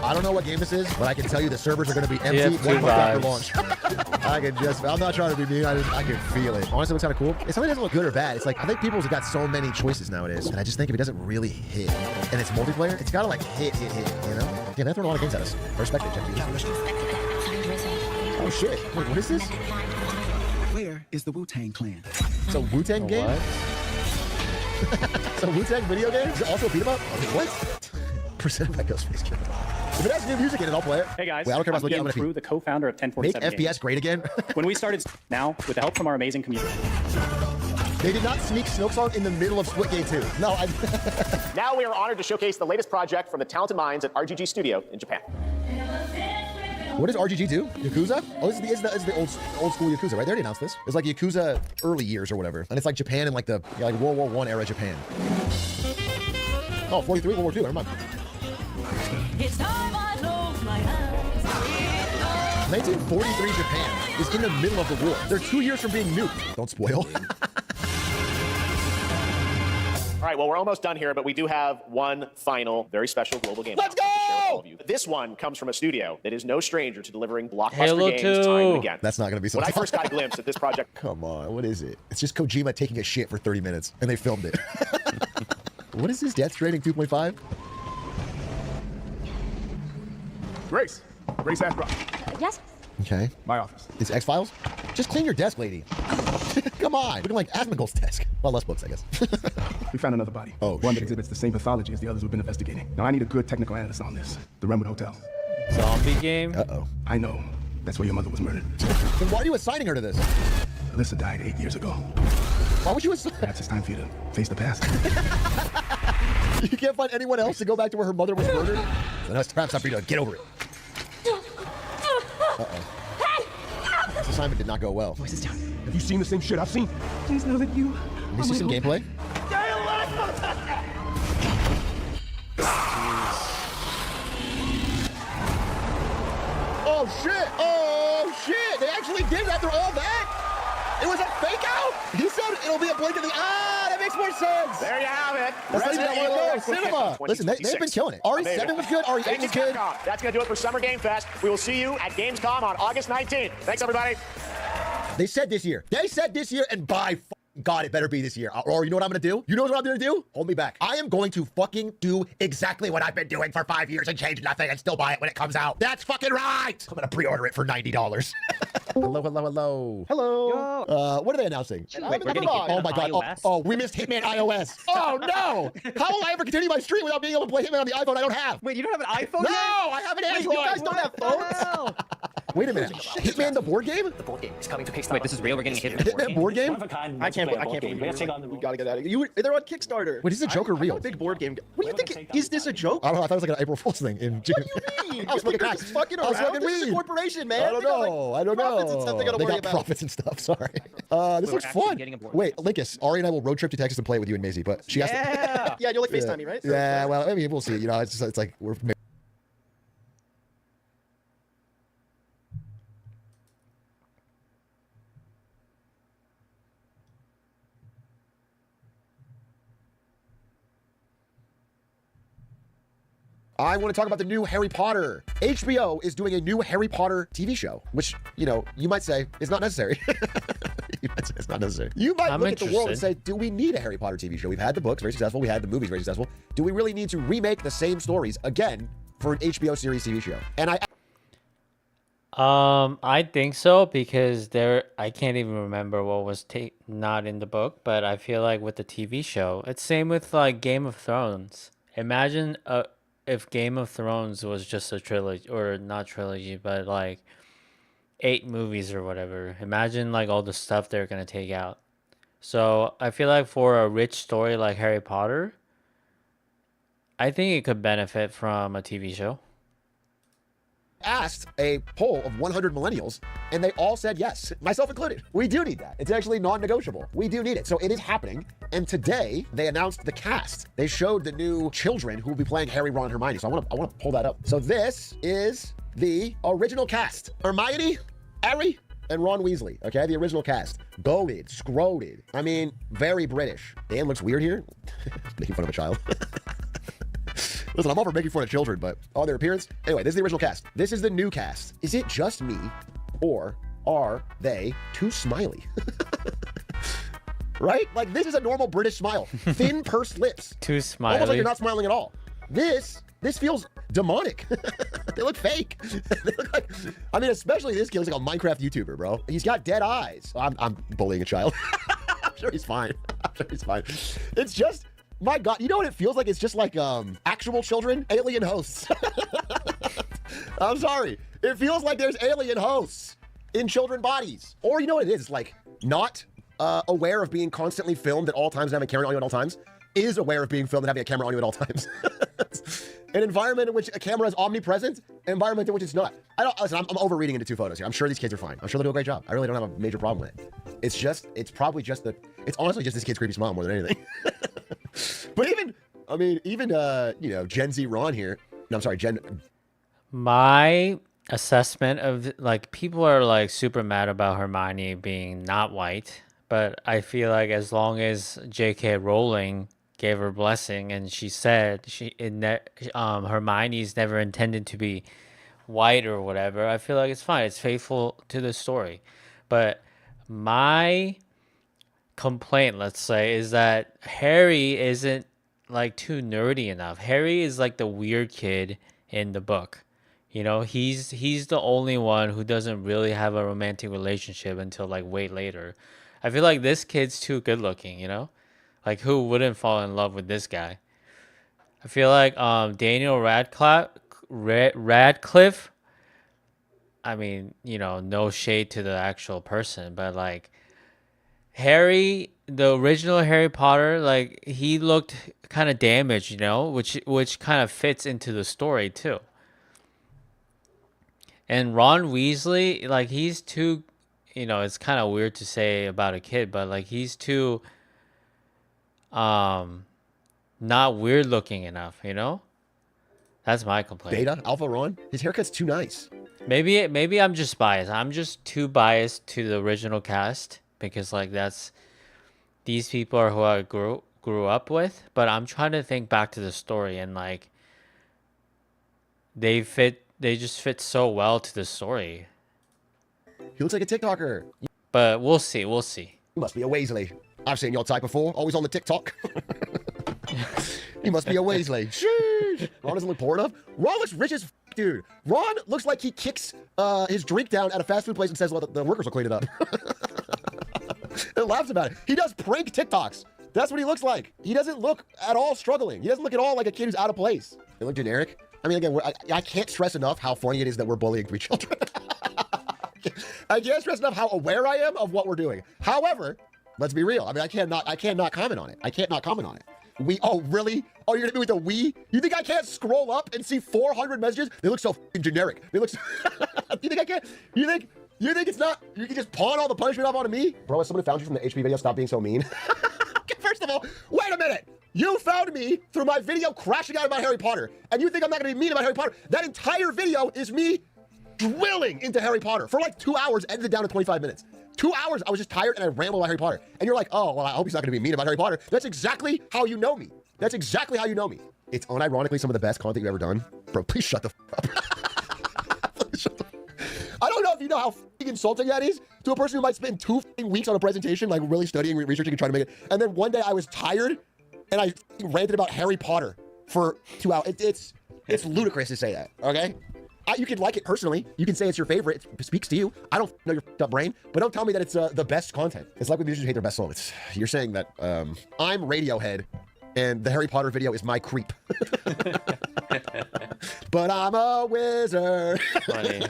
I don't know what game this is, but I can tell you the servers are going to be empty 1 month after launch. I'm not trying to be mean, I can feel it. Honestly, it looks kind of cool. It's something that doesn't look good or bad. It's like, I think people have got so many choices nowadays, and I just think if it doesn't really hit, and it's multiplayer, it's got to like hit, you know? Yeah, they're throwing a lot of games at us. I respect it, Jeff. Oh shit, wait, what is this? Where is the Wu-Tang Clan? It's a Wu-Tang game? It's a Wu-Tang video game? Is it also a beat 'em up? What? Presented by Ghostface Killer. If it has new music in it, I'll play it. Hey guys, wait, I don't care about I'm Game Crew, the co-founder of 1047 Make FPS Games. great again? When we started now, with the help from our amazing community. They did not sneak Silksong in the middle of Splitgate 2. No, Now we are honored to showcase the latest project from the talented minds at RGG Studio in Japan. What does RGG do? Yakuza? Oh, this is the old school Yakuza, right? They already announced this. It's like Yakuza early years or whatever. And it's like Japan in like the like World War I era Japan. Oh, 43, World War II, never mind. It's time I close my eyes. 1943 Japan is in the middle of the war. They're 2 years from being nuked. Don't spoil. All right, well, we're almost done here, but we do have one final, very special global game. Let's go! To share with all of you. This one comes from a studio that is no stranger to delivering blockbuster Halo games 2. time and again. That's not going to be so When I first got a glimpse at this project... Come on, what is it? It's just Kojima taking a shit for 30 minutes, and they filmed it. What is this, Death Stranding 2.5? Grace Ashbrook. Yes? Okay. My office. It's X-Files? Just clean your desk, lady. Come on. Looking like Asmongold's desk. Well, less books, I guess. We found another body. Oh, one shit. that exhibits the same pathology as the others we've been investigating. Now, I need a good technical analyst on this. The Renwood Hotel. Zombie game? Uh-oh. I know. That's where your mother was murdered. Then why are you assigning her to this? Alyssa died 8 years ago. Why would you assign? Perhaps it's time for you to face the past. You can't find anyone else to go back to where her mother was murdered? So now it's perhaps time for you to get over it. Uh-oh. This assignment did not go well. Voices down. Have you seen the same shit I've seen? Please know that you... Let me see some gameplay. Oh shit! Oh shit! They actually did it after all that? It was a fake out? He said it'll be a blink of the... Ah, that makes more sense! There you have it. That's not even that one of those. Cinema! Listen, they've been killing it. RE7 was good, RE8 was good. That's going to do it for Summer Game Fest. We will see you at Gamescom on August 19th. Thanks, everybody. They said this year. They said this year, and by God, it better be this year. Or you know what I'm gonna do? You know what I'm gonna do? Hold me back. I am going to fucking do exactly what I've been doing for 5 years and change nothing and still buy it when it comes out. That's fucking right! I'm gonna pre-order it for $90. Hello, hello, hello. Hello. What are they announcing? Oh my God. Oh, we missed Hitman iOS. Oh no! How will I ever continue my stream without being able to play Hitman on the iPhone I don't have? Wait, you don't have an iPhone No, yet? I have an Android. Wait, you guys don't have phones? Wait a minute. Hitman the board game? The board game is coming to Kickstarter. Wait, this is real? We're getting a Hitman board game? I can't believe it. We gotta get out of here. They're on Kickstarter. Wait, is the Joker real? Big board game. What do you think? Is this a joke? I don't know. I thought it was like an April Fool's thing in June. What do you mean? I was smoking crack. Just fucking I was around. smoking This is a weed. corporation, man. I don't know. I don't Profits and stuff they gotta worry got about. profits and stuff. Sorry. This looks fun. Wait, Linkus, Ari and I will road trip to Texas and play with you and Maisie, but she has to. Yeah, you'll like FaceTime me, right? Yeah. Well, I mean, we'll see. You know, it's like we're. I want to talk about the new Harry Potter. HBO is doing a new Harry Potter TV show, which, you know, you might say is not necessary. It's not necessary. You might I'm look at the world and interested. say, do we need a Harry Potter TV show? We've had the books, very successful. We had the movies, very successful. Do we really need to remake the same stories again for an HBO series TV show? And I think so because I can't even remember what was not in the book, but I feel like with the TV show, it's same with like Game of Thrones. Imagine if Game of Thrones was just a trilogy, or not trilogy, but like 8 movies or whatever. Imagine like all the stuff they're gonna take out. So I feel like for a rich story like Harry Potter, I think it could benefit from a TV show. asked a poll of 100 millennials, and they all said yes, myself included. We do need that. It's actually non-negotiable. We do need it. So it is happening. And today they announced the cast. They showed the new children who will be playing Harry, Ron, and Hermione. So I want to pull that up. So this is the original cast: Hermione, Harry, and Ron Weasley. Okay, the original cast. Goated, scroted. I mean, very British. Dan looks weird here. Making fun of a child. Listen, I'm all for making fun of children, but on their appearance. Anyway, this is the original cast. This is the new cast. Is it just me, or are they too smiley? Right? Like, this is a normal British smile. Thin pursed lips. Too smiley. Almost like you're not smiling at all. This feels demonic. They look fake. They look like, I mean, especially this kid looks like a Minecraft YouTuber, bro. He's got dead eyes. I'm bullying a child. I'm sure he's fine. I'm sure he's fine. It's just, my God, you know what it feels like? It's just like actual children, alien hosts. I'm sorry. It feels like there's alien hosts in children bodies. Or you know what it is? It's like not aware of being constantly filmed at all times and having a camera on you at all times, is aware of being filmed and having a camera on you at all times. An environment in which a camera is omnipresent, an environment in which it's not. Listen, I'm overreading into 2 photos here. I'm sure these kids are fine. I'm sure they'll do a great job. I really don't have a major problem with it. It's probably just it's honestly just this kid's creepy smile more than anything. But even you know, Gen Z Ron here. No, I'm sorry, My assessment of, like, people are like super mad about Hermione being not white, but I feel like as long as J.K. Rowling gave her blessing and she said Hermione's never intended to be white or whatever, I feel like it's fine. It's faithful to the story. But my complaint, let's say, is that Harry isn't like too nerdy enough. Harry is like the weird kid in the book. You know, he's the only one who doesn't really have a romantic relationship until like way later. I feel like this kid's too good looking, you know? Like, who wouldn't fall in love with this guy? I feel like Daniel Radcliffe, I mean, you know, no shade to the actual person, but like Harry, the original Harry Potter, like he looked kind of damaged, you know, which kind of fits into the story too. And Ron Weasley, like he's too, you know, it's kind of weird to say about a kid, but like he's too not weird looking enough, you know? That's my complaint. Beta, Alpha Ron, his haircut's too nice. Maybe I'm just biased. I'm just too biased to the original cast because like that's these people are who I grew up with, but I'm trying to think back to the story and like they just fit so well to the story. He looks like a TikToker. But we'll see. You must be a Weasley. I've seen your type before, always on the TikTok. He must be a Weasley. Sheesh. Ron doesn't look poor enough. Ron looks rich as dude. Ron looks like he kicks his drink down at a fast food place and says, well, the workers will clean it up. And laughs about it. He does prank TikToks. That's what he looks like. He doesn't look at all struggling. He doesn't look at all like a kid who's out of place. They look generic. I mean, again, I can't stress enough how funny it is that we're bullying 3 children. I can't stress enough how aware I am of what we're doing. However, let's be real. I mean, I can't not comment on it. Oh, really? Oh, you're gonna be with a we? You think I can't scroll up and see 400 messages? They look so f***ing generic. They look so you think I can't? You think it's not, you can just pawn all the punishment off onto me? Bro, as someone who found you from the HP video, stop being so mean. First of all, wait a minute. You found me through my video crashing out about Harry Potter, and you think I'm not gonna be mean about Harry Potter? That entire video is me drilling into Harry Potter for like 2 hours, edited down to 25 minutes. 2 hours, I was just tired and I rambled about Harry Potter. And you're like, oh, well, I hope he's not gonna be mean about Harry Potter. That's exactly how you know me. That's exactly how you know me. It's unironically some of the best content you've ever done. Bro, please shut the f up. Please shut the f. I don't know if you know how f***ing insulting that is To a person who might spend 2 weeks on a presentation, like really studying, researching, and trying to make it. And then one day I was tired and I ranted about Harry Potter for 2 hours. It's ludicrous to say that, okay? You can like it personally. You can say it's your favorite. It speaks to you. I don't know your up brain, but don't tell me that it's the best content. It's like when musicians hate their best song. You're saying that I'm Radiohead and the Harry Potter video is my creep. But I'm a wizard. Funny.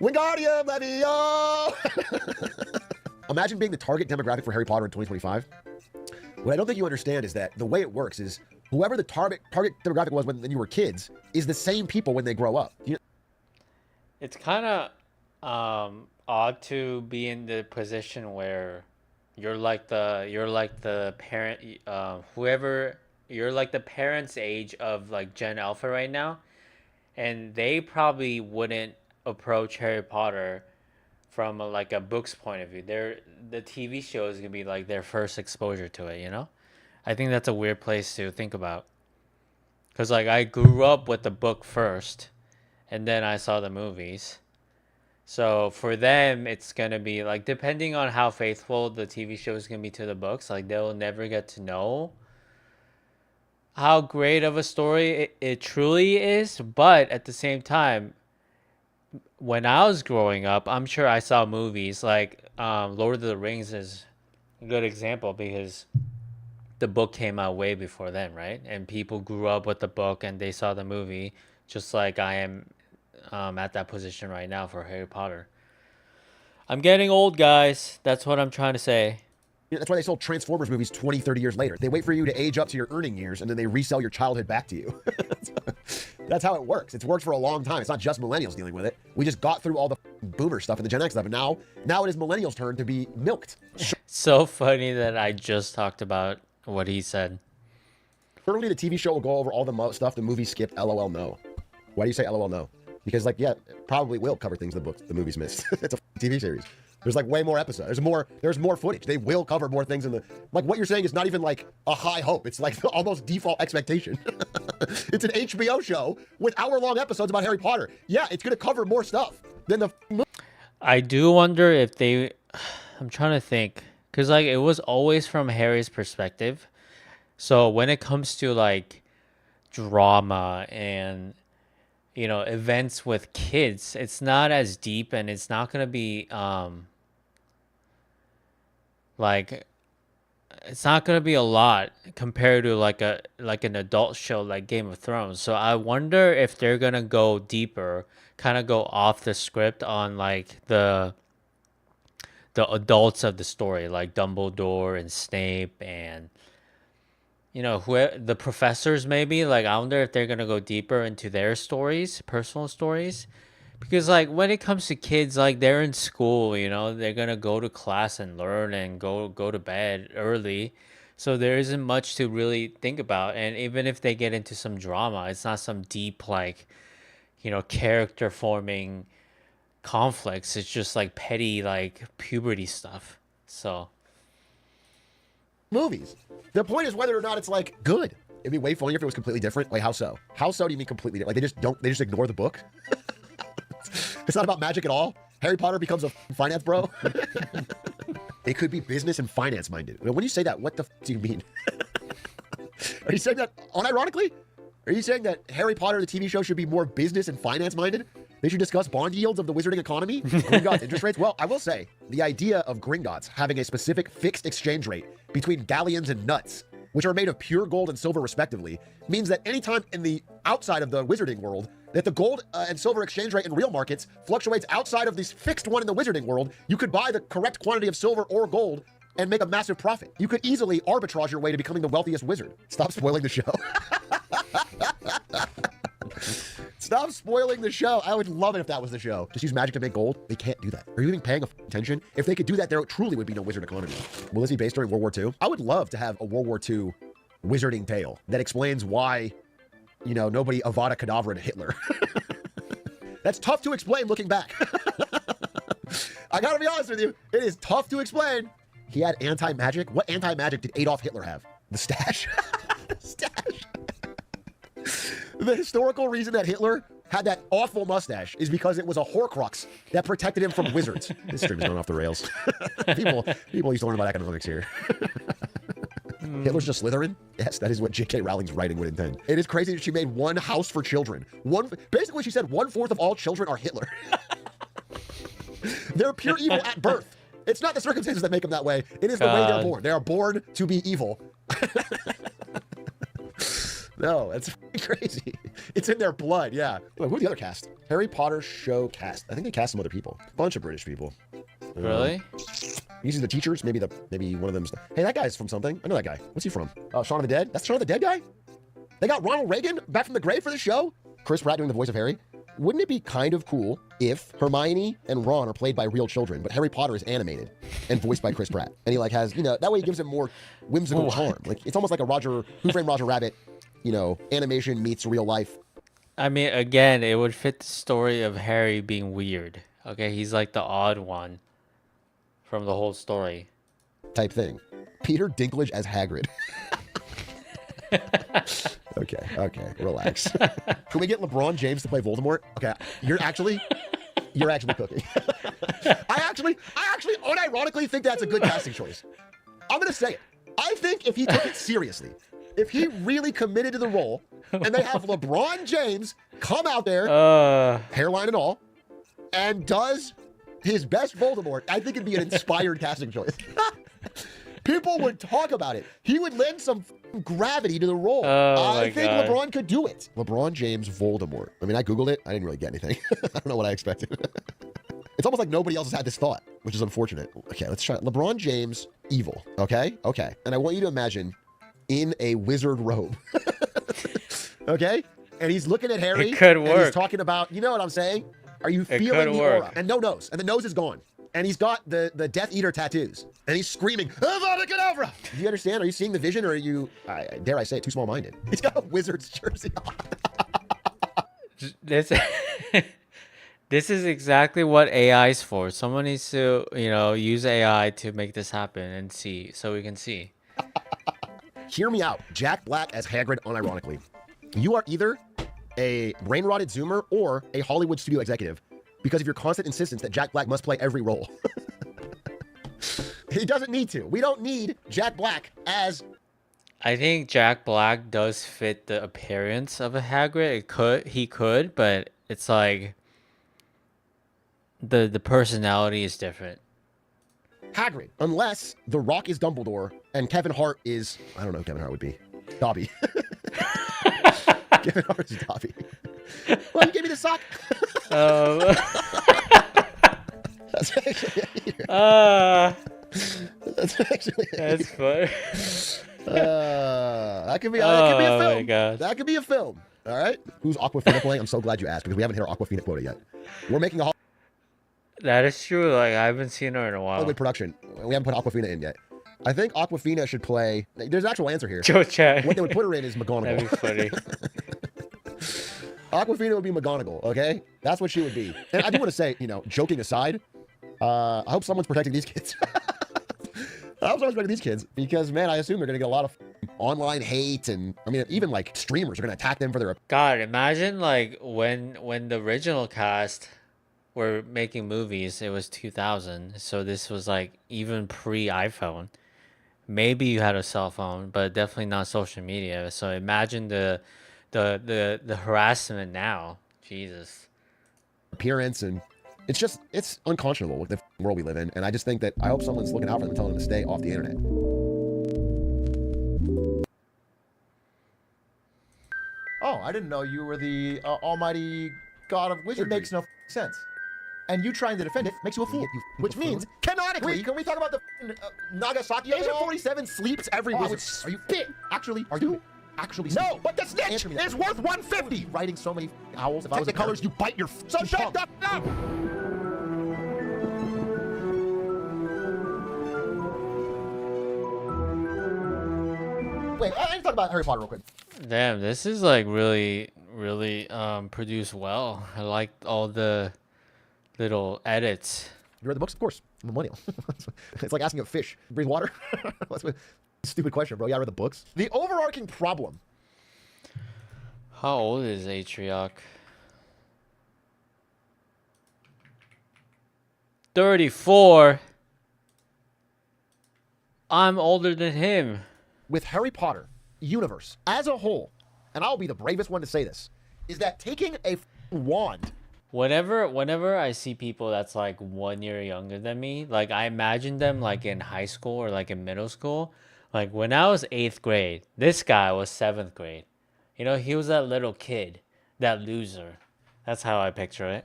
Wingardium Leviosa. Imagine being the target demographic for Harry Potter in 2025. What I don't think you understand is that the way it works is whoever the target demographic was when you were kids is the same people when they grow up. It's kind of odd to be in the position where you're like the parent, whoever, you're like the parents' age of like Gen Alpha right now, and they probably wouldn't approach Harry Potter from like a book's point of view. The TV show is gonna be like their first exposure to it, you know? I think that's a weird place to think about. Cause like I grew up with the book first, and then I saw the movies. So for them, it's gonna be like, depending on how faithful the TV show is gonna be to the books, like they'll never get to know how great of a story it truly is. But at the same time, when I was growing up, I'm sure I saw movies like Lord of the Rings is a good example because the book came out way before then, right? And people grew up with the book and they saw the movie, just like I am at that position right now for Harry Potter. I'm getting old, guys. That's what I'm trying to say. That's why they sold Transformers movies 20, 30 years later. They wait for you to age up to your earning years, and then they resell your childhood back to you. That's how it works. It's worked for a long time. It's not just millennials dealing with it. We just got through all the boomer stuff and the Gen X stuff, and now it is millennials' turn to be milked. So funny that I just talked about what he said. Certainly the TV show will go over all the stuff the movie skipped. LOL no. Why do you say LOL no? Because like, yeah, it probably will cover things the movies missed. It's a TV series. There's like way more episodes. There's more footage. They will cover more things in the, like what you're saying is not even like a high hope. It's like almost default expectation. It's an HBO show with hour-long episodes about Harry Potter. Yeah, it's going to cover more stuff than the movie. I do wonder if they, I'm trying to think, because like it was always from Harry's perspective. So when it comes to like drama and, you know, events with kids, it's not as deep and it's not going to be like, it's not going to be a lot compared to like an adult show like Game of Thrones. So I wonder if they're going to go deeper, kind of go off the script on like the adults of the story, like Dumbledore and Snape and, you know, the professors maybe. Like I wonder if they're going to go deeper into their stories, personal stories. Because like when it comes to kids, like they're in school, you know, they're going to go to class and learn and go to bed early. So there isn't much to really think about. And even if they get into some drama, it's not some deep, like, you know, character forming conflicts. It's just like petty, like puberty stuff. So movies. The point is whether or not it's like good. It'd be way funnier if it was completely different. Like how so? How so do you mean completely different? Like they just ignore the book? It's not about magic at all. Harry Potter becomes a finance bro. They could be business and finance minded. When you say that, what the do you mean? Are you saying that unironically? Are you saying that Harry Potter, the TV show, should be more business and finance minded? They should discuss bond yields of the wizarding economy, Gringotts interest rates. Well, I will say the idea of Gringotts having a specific fixed exchange rate between galleons and nuts, which are made of pure gold and silver respectively, means that anytime in the outside of the wizarding world that the gold and silver exchange rate in real markets fluctuates outside of this fixed one in the wizarding world, you could buy the correct quantity of silver or gold and make a massive profit. You could easily arbitrage your way to becoming the wealthiest wizard. Stop spoiling the show. Stop spoiling the show. I would love it if that was the show. Just use magic to make gold. They can't do that. Are you even paying attention? If they could do that, there truly would be no wizard economy. Will this be based during World War II? I would love to have a World War II wizarding tale that explains why, you know, nobody Avada Kedavra to Hitler. That's tough to explain looking back. I gotta be honest with you. It is tough to explain. He had anti-magic. What anti-magic did Adolf Hitler have? The stash. The stash. The historical reason that Hitler had that awful mustache is because it was a Horcrux that protected him from wizards. This stream is going off the rails. people used to learn about economics here. Hitler's just Slytherin? Yes, that is what J.K. Rowling's writing would intend. It is crazy that she made one house for children. Basically, she said 1/4 of all children are Hitler. They're pure evil at birth. It's not the circumstances that make them that way. It is the way they're born. They are born to be evil. No, that's crazy. It's in their blood, yeah. Look, who's the other cast? Harry Potter show cast. I think they cast some other people. A bunch of British people. Really? Using the teachers, maybe one of them's. Hey, that guy's from something. I know that guy. What's he from? Shaun of the Dead. That's Shaun of the Dead guy. They got Ronald Reagan back from the grave for the show. Chris Pratt doing the voice of Harry. Wouldn't it be kind of cool if Hermione and Ron are played by real children, but Harry Potter is animated and voiced by Chris Pratt, and he like has that way he gives him more whimsical charm. Like it's almost like a Who Framed Roger Rabbit, animation meets real life. I mean, again, it would fit the story of Harry being weird. Okay, he's like the odd one from the whole story. Type thing. Peter Dinklage as Hagrid. Okay, relax. Can we get LeBron James to play Voldemort? Okay, you're actually cooking. I actually unironically think that's a good casting choice. I'm gonna say it. I think if he took it seriously, if he really committed to the role, and they have LeBron James come out there, hairline and all, and does his best Voldemort, I think it'd be an inspired casting choice. People would talk about it. He would lend some gravity to the role. I think LeBron could do it. LeBron James Voldemort. I mean, I Googled it. I didn't really get anything. I don't know what I expected. It's almost like nobody else has had this thought, which is unfortunate. Okay, let's try it. LeBron James evil. Okay. And I want you to imagine in a wizard robe. Okay? And he's looking at Harry. It could work. And he's talking about, you know what I'm saying? Are you feeling the aura? And no nose. And the nose is gone. And he's got the Death Eater tattoos. And he's screaming, Avada Kedavra! Do you understand? Are you seeing the vision, or are you, dare I say it, too small-minded? He's got a Wizards jersey on. This is exactly what AI is for. Someone needs to, use AI to make this happen and see, so we can see. Hear me out. Jack Black as Hagrid, unironically. You are either a brain-rotted Zoomer or a Hollywood studio executive because of your constant insistence that Jack Black must play every role. He doesn't need to. We don't need Jack Black as... I think Jack Black does fit the appearance of a Hagrid. He could, but it's like the personality is different. Hagrid, unless The Rock is Dumbledore and Kevin Hart is... I don't know who Kevin Hart would be. Dobby. Kevin Hart is Dobby. Well, you gave me the sock. That's actually That's funny. That could be a film. My gosh. That could be a film. All right. Who's Aquafina playing? I'm so glad you asked because we haven't hit our Aquafina quota yet. We're making a That is true. Like, I haven't seen her in a while. Hollywood production. We haven't put Aquafina in yet. I think Aquafina should play. There's an actual answer here. Joe Chat. What they would put her in is McGonagall. That'd be funny. Aquafina would be McGonagall, okay? That's what she would be. And I do want to say, joking aside, I hope someone's protecting these kids. I hope someone's protecting these kids because, man, I assume they're going to get a lot of online hate and, even like streamers are going to attack them for their... God, imagine like when the original cast were making movies, it was 2000. So this was like even pre-iPhone. Maybe you had a cell phone, but definitely not social media. So imagine the harassment now. Jesus. Appearance, and it's unconscionable with the world we live in. And I just think that I hope someone's looking out for them and telling them to stay off the internet. Oh, I didn't know you were the almighty god of wizardry. It makes no sense. And you trying to defend it makes you a fool. Which means, canonically, can we talk about the Nagasaki? Agent 47 sleeps every wizard. Are you fit? Actually, are you? Actually, no, but the snitch is worth 150. Writing so many owls. If I was the colors, you bite your. So shut up now. Wait, I need to talk about Harry Potter real quick. Damn, this is like really produced well. I liked all the little edits. You read the books, of course. I'm a millennial. It's like asking a fish, breathe water. That's a stupid question, bro. Yeah, I read the books. The overarching problem. How old is Atrioc? 34. I'm older than him. With Harry Potter universe as a whole, and I'll be the bravest one to say this, is that taking a wand. Whenever I see people that's like 1 year younger than me, like I imagine them like in high school or like in middle school. Like when I was 8th grade, this guy was 7th grade. You know, he was that little kid, that loser. That's how I picture it.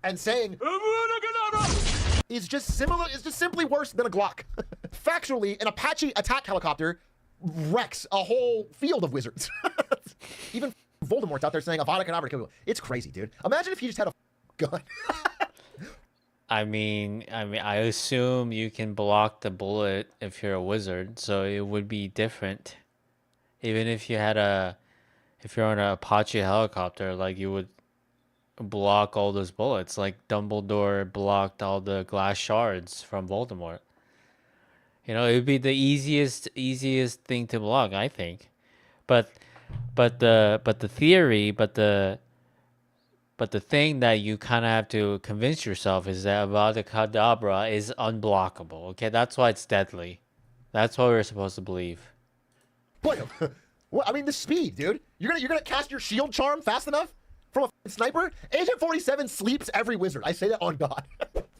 And saying is just similar, is just simply worse than a Glock. Factually, an Apache attack helicopter wrecks a whole field of wizards. Even Voldemort's out there saying Avada Kedavra to kill people. It's crazy, dude. Imagine if he just had a gun. I mean, I assume you can block the bullet if you're a wizard, so it would be different. Even if you had if you're on an Apache helicopter, like you would block all those bullets, like Dumbledore blocked all the glass shards from Voldemort. You know, it would be the easiest thing to block, I think. But the thing that you kind of have to convince yourself is that Avada Kedavra is unblockable. Okay, that's why it's deadly. That's what we're supposed to believe. What? Well, I mean, the speed, dude. You're gonna cast your shield charm fast enough from a sniper? Agent 47 sleeps every wizard. I say that on God.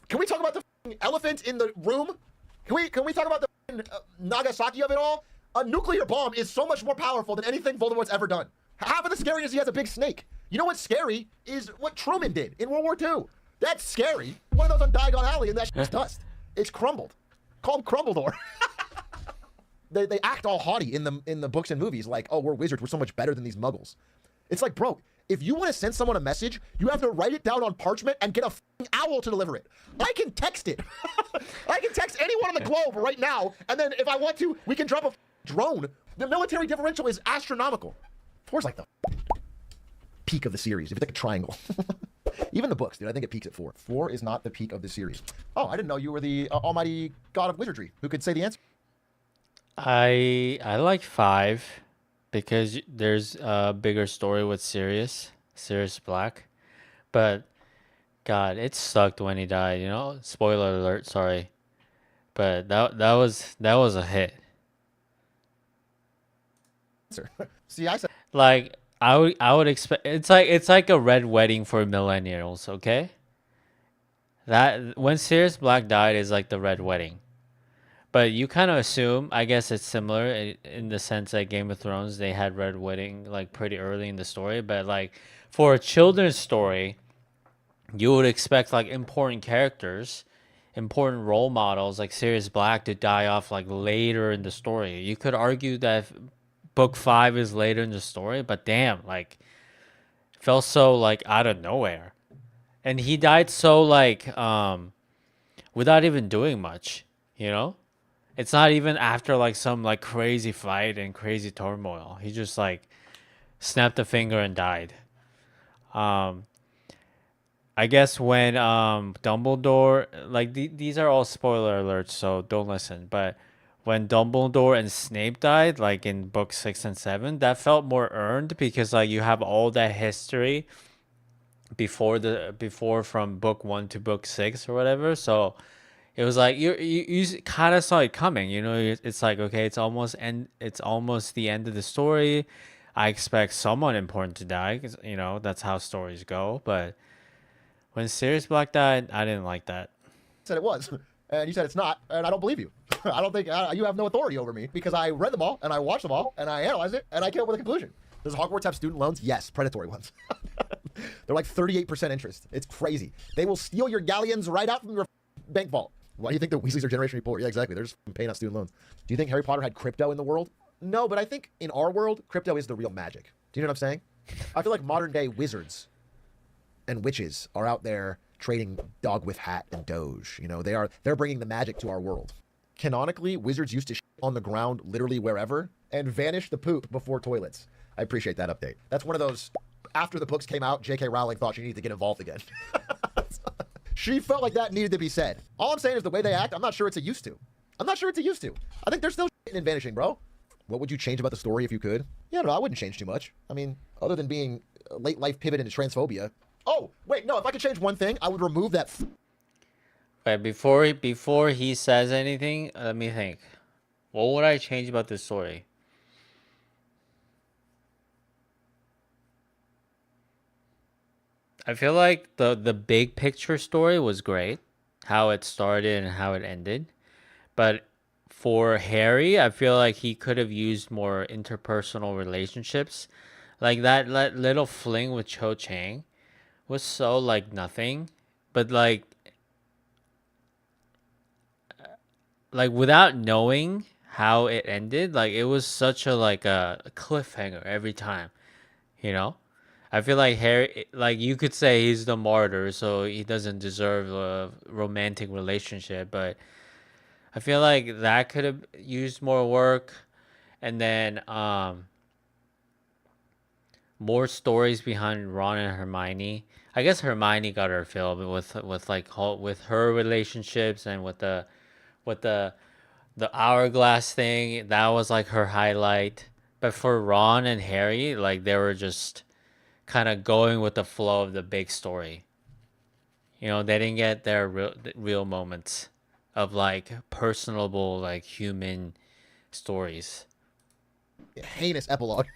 Can we talk about the elephant in the room? Can we talk about the Nagasaki of it all? A nuclear bomb is so much more powerful than anything Voldemort's ever done. Half of the scary is he has a big snake. You know what's scary is what Truman did in World War II. That's scary. One of those on Diagon Alley and that shit's dust. It's crumbled. Call him Crumbledore. They act all haughty in the books and movies like, oh, we're wizards. We're so much better than these muggles. It's like, bro, if you want to send someone a message, you have to write it down on parchment and get a owl to deliver it. I can text it. I can text anyone on the globe right now, and then if I want to, we can drop a drone. The military differential is astronomical. 4's like the peak of the series, if you think a triangle. Even the books, dude, I think it peaks at 4. 4 is not the peak of the series. Oh, I didn't know you were the almighty god of wizardry. Who could say the answer? I like 5 because there's a bigger story with Sirius Black. But God, it sucked when he died, you know? Spoiler alert, sorry. But that was a hit. See, I said like I would expect it's like a red wedding for millennials, okay? That when Sirius Black died is like the red wedding. But you kind of assume, I guess it's similar in the sense that Game of Thrones, they had red wedding like pretty early in the story, but like for a children's story, you would expect like important characters, important role models like Sirius Black to die off like later in the story. You could argue that book 5 is later in the story, but damn, like it felt so like out of nowhere. And he died so like without even doing much, you know? It's not even after like some like crazy fight and crazy turmoil. He just like snapped a finger and died. I guess when Dumbledore, like these are all spoiler alerts, so don't listen. But when Dumbledore and Snape died, like in book 6 and 7, that felt more earned because like you have all that history before from book 1 to book 6 or whatever. So it was like you kind of saw it coming, you know. It's like, okay, it's almost the end of the story. I expect someone important to die, 'cause, you know, that's how stories go. But when Sirius Black died, I didn't like that. Said it was, and you said it's not, and I don't believe you. I don't think you have no authority over me because I read them all and I watched them all and I analyzed it and I came up with a conclusion. Does Hogwarts have student loans? Yes, predatory ones. They're like 38% interest. It's crazy. They will steal your galleons right out from your bank vault. Why do you think the Weasleys are generationally poor? Yeah, exactly. They're just paying out student loans. Do you think Harry Potter had crypto in the world? No, but I think in our world, crypto is the real magic. Do you know what I'm saying? I feel like modern day wizards and witches are out there trading dog with hat and doge. You know, they're bringing the magic to our world. Canonically, wizards used to shit on the ground literally wherever and vanish the poop before toilets. I appreciate that update. That's one of those, after the books came out, J.K. Rowling thought she needed to get involved again. She felt like that needed to be said. All I'm saying is the way they act, I'm not sure it's a used to. I think they're still shitting and vanishing, bro. What would you change about the story if you could? Yeah, no, I wouldn't change too much. I mean, other than being a late life pivot into transphobia, Oh, wait, no, if I could change one thing, I would remove that. Wait, before he says anything, let me think. What would I change about this story? I feel like the big picture story was great, how it started and how it ended. But for Harry, I feel like he could have used more interpersonal relationships. Like that little fling with Cho Chang was so like nothing, but like without knowing how it ended, like it was such a like a cliffhanger every time, you know? I feel like Harry, like you could say he's the martyr, so he doesn't deserve a romantic relationship, but I feel like that could have used more work, and then more stories behind Ron and Hermione. I guess Hermione got her fill with her relationships and with the hourglass thing. That was like her highlight. But for Ron and Harry, like they were just kind of going with the flow of the big story. You know, they didn't get their real moments of like personable, like human stories. Heinous epilogue.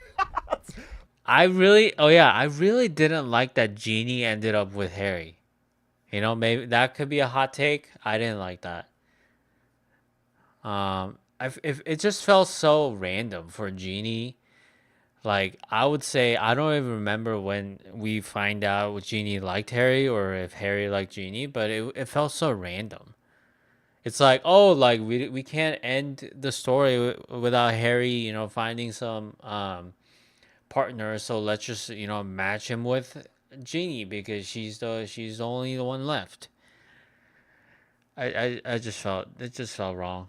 I really didn't like that Jeannie ended up with Harry. You know, maybe that could be a hot take. I didn't like that. If it just felt so random for Jeannie. Like, I would say, I don't even remember when we find out Jeannie liked Harry or if Harry liked Jeannie, but it felt so random. It's like, oh, like, we can't end the story without Harry, you know, finding some partner, so let's just, you know, match him with Jeannie because she's the only one left. It just felt wrong.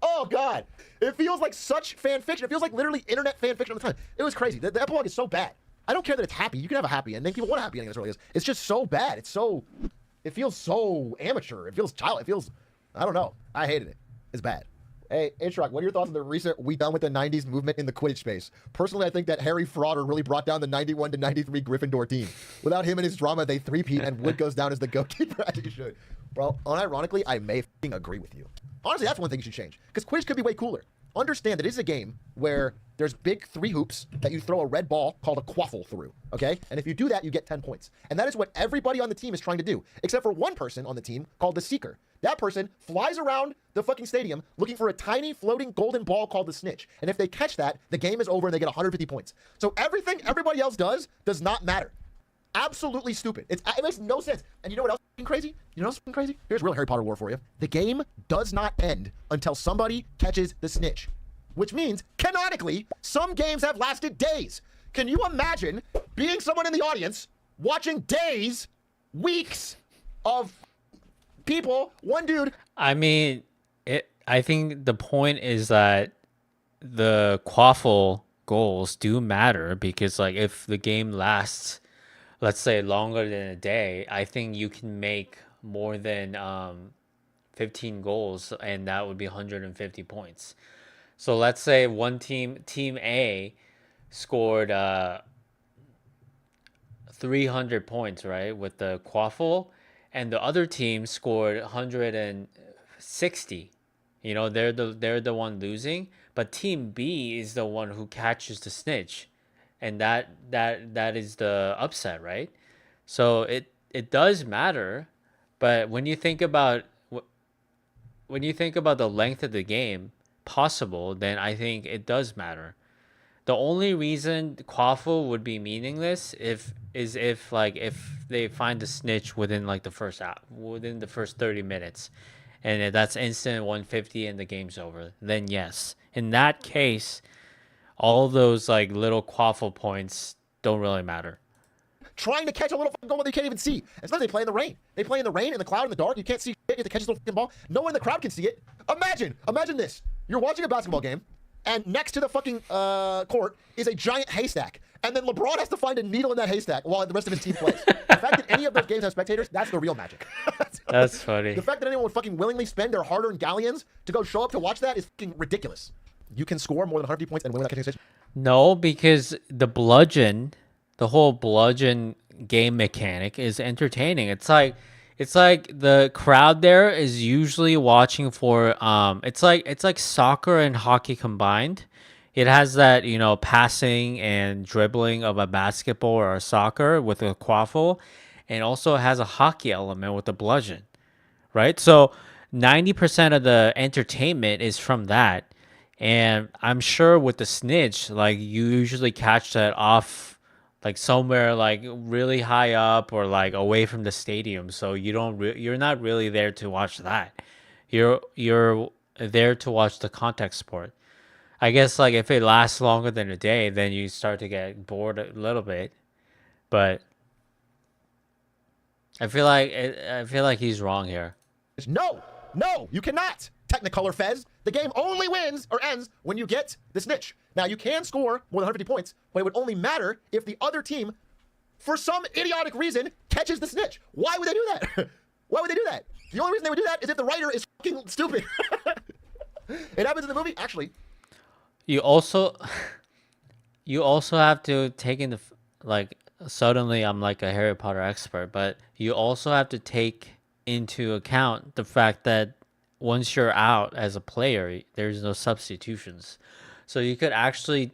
Oh, God. It feels like such fan fiction. It feels like literally internet fan fiction all the time. It was crazy. The epilogue is so bad. I don't care that it's happy. You can have a happy ending. People want a happy ending. That's what it is. It's just so bad. It feels so amateur. It feels child. It feels, I don't know. I hated it. It's bad. Hey, Inchrock, what are your thoughts on the recent We Done With the 90s movement in the Quidditch space? Personally, I think that Harry Frodder really brought down the 91 to 93 Gryffindor team. Without him and his drama, they three-peat and Wood goes down as the goalkeeper. As he should. Bro, unironically, I may f***ing agree with you. Honestly, that's one thing you should change. Because Quidditch could be way cooler. Understand that it is a game where there's big 3 hoops that you throw a red ball called a quaffle through, okay? And if you do that, you get 10 points. And that is what everybody on the team is trying to do, except for one person on the team called the Seeker. That person flies around the fucking stadium looking for a tiny floating golden ball called the Snitch. And if they catch that, the game is over and they get 150 points. So everything everybody else does not matter. Absolutely stupid. It makes no sense. And you know what else is crazy? You know what's crazy? Here's real Harry Potter lore for you. The game does not end until somebody catches the Snitch. Which means, canonically, some games have lasted days. Can you imagine being someone in the audience, watching days, weeks of people, one dude... I mean, I think the point is that the quaffle goals do matter because, like, if the game lasts... let's say longer than a day, I think you can make more than 15 goals, and that would be 150 points. So let's say one team A, scored 300 points, right, with the quaffle, and the other team scored 160. You know, they're the one losing, but team B is the one who catches the Snitch. And that is the upset, right? So it does matter, but when you think about the length of the game possible, then I think it does matter. The only reason quaffle would be meaningless if they find the Snitch within like the first 30 minutes, and that's instant 150 and the game's over. Then yes, in that case, all those like little quaffle points don't really matter. Trying to catch a little fucking goal that you can't even see. It's not they play in the rain. They play in the rain, in the cloud, in the dark. You can't see shit. You have to catch this little fucking ball. No one in the crowd can see it. Imagine this. You're watching a basketball game, and next to the fucking court is a giant haystack. And then LeBron has to find a needle in that haystack while the rest of his team plays. The fact that any of those games have spectators, that's the real magic. That's funny. The fact that anyone would fucking willingly spend their hard-earned galleons to go show up to watch that is fucking ridiculous. You can score more than 150 points and win without catching a Snitch. No, because the whole bludgeon game mechanic is entertaining. It's like the crowd there is usually watching for it's like soccer and hockey combined. It has that, you know, passing and dribbling of a basketball or a soccer with a quaffle, and also has a hockey element with the bludgeon, right? So 90% of the entertainment is from that. And I'm sure with the snitch, like you usually catch that off like somewhere like really high up or like away from the stadium. So you're not really there to watch that. You're there to watch the contact sport. I guess like if it lasts longer than a day, then you start to get bored a little bit. But I feel like he's wrong here. No, you cannot. Technicolor Fez. The game only wins or ends when you get the snitch. Now, you can score more than 150 points, but it would only matter if the other team, for some idiotic reason, catches the snitch. Why would they do that? Why would they do that? The only reason they would do that is if the writer is fucking stupid. It happens in the movie, actually. You also have to take into, like, suddenly I'm like a Harry Potter expert, but you also have to take into account the fact that once you're out as a player, there's no substitutions. So you could actually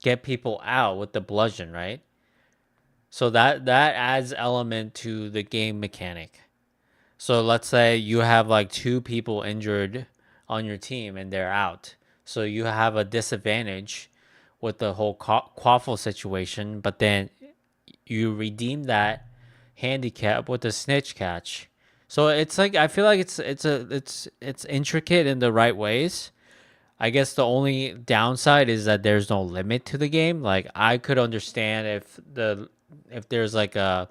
get people out with the bludgeon, right? So that adds element to the game mechanic. So let's say you have like 2 people injured on your team and they're out. So you have a disadvantage with the whole quaffle situation, but then you redeem that handicap with the snitch catch. So it's like, I feel like it's intricate in the right ways. I guess the only downside is that there's no limit to the game. Like I could understand if there's like a,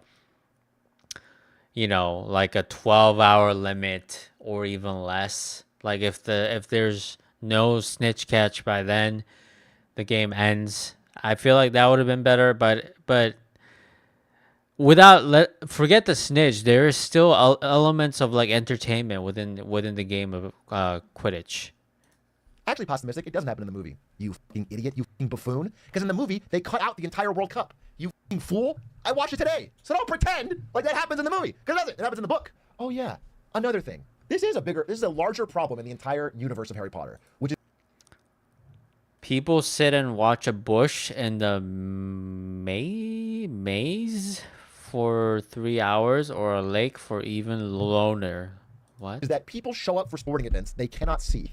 you know, like a 12-hour limit or even less. Like if there's no snitch catch by then, the game ends. I feel like that would have been better, but forget the snitch, there is still elements of like entertainment within the game of Quidditch. Actually, pessimistic, it doesn't happen in the movie. You fucking idiot, you fucking buffoon. Because in the movie, they cut out the entire World Cup. You fucking fool. I watched it today. So don't pretend like that happens in the movie. Because it doesn't. It happens in the book. Oh yeah, another thing. This is a larger problem in the entire universe of Harry Potter, which is people sit and watch a bush in the maze for 3 hours or a lake for even longer. What? Is that people show up for sporting events they cannot see.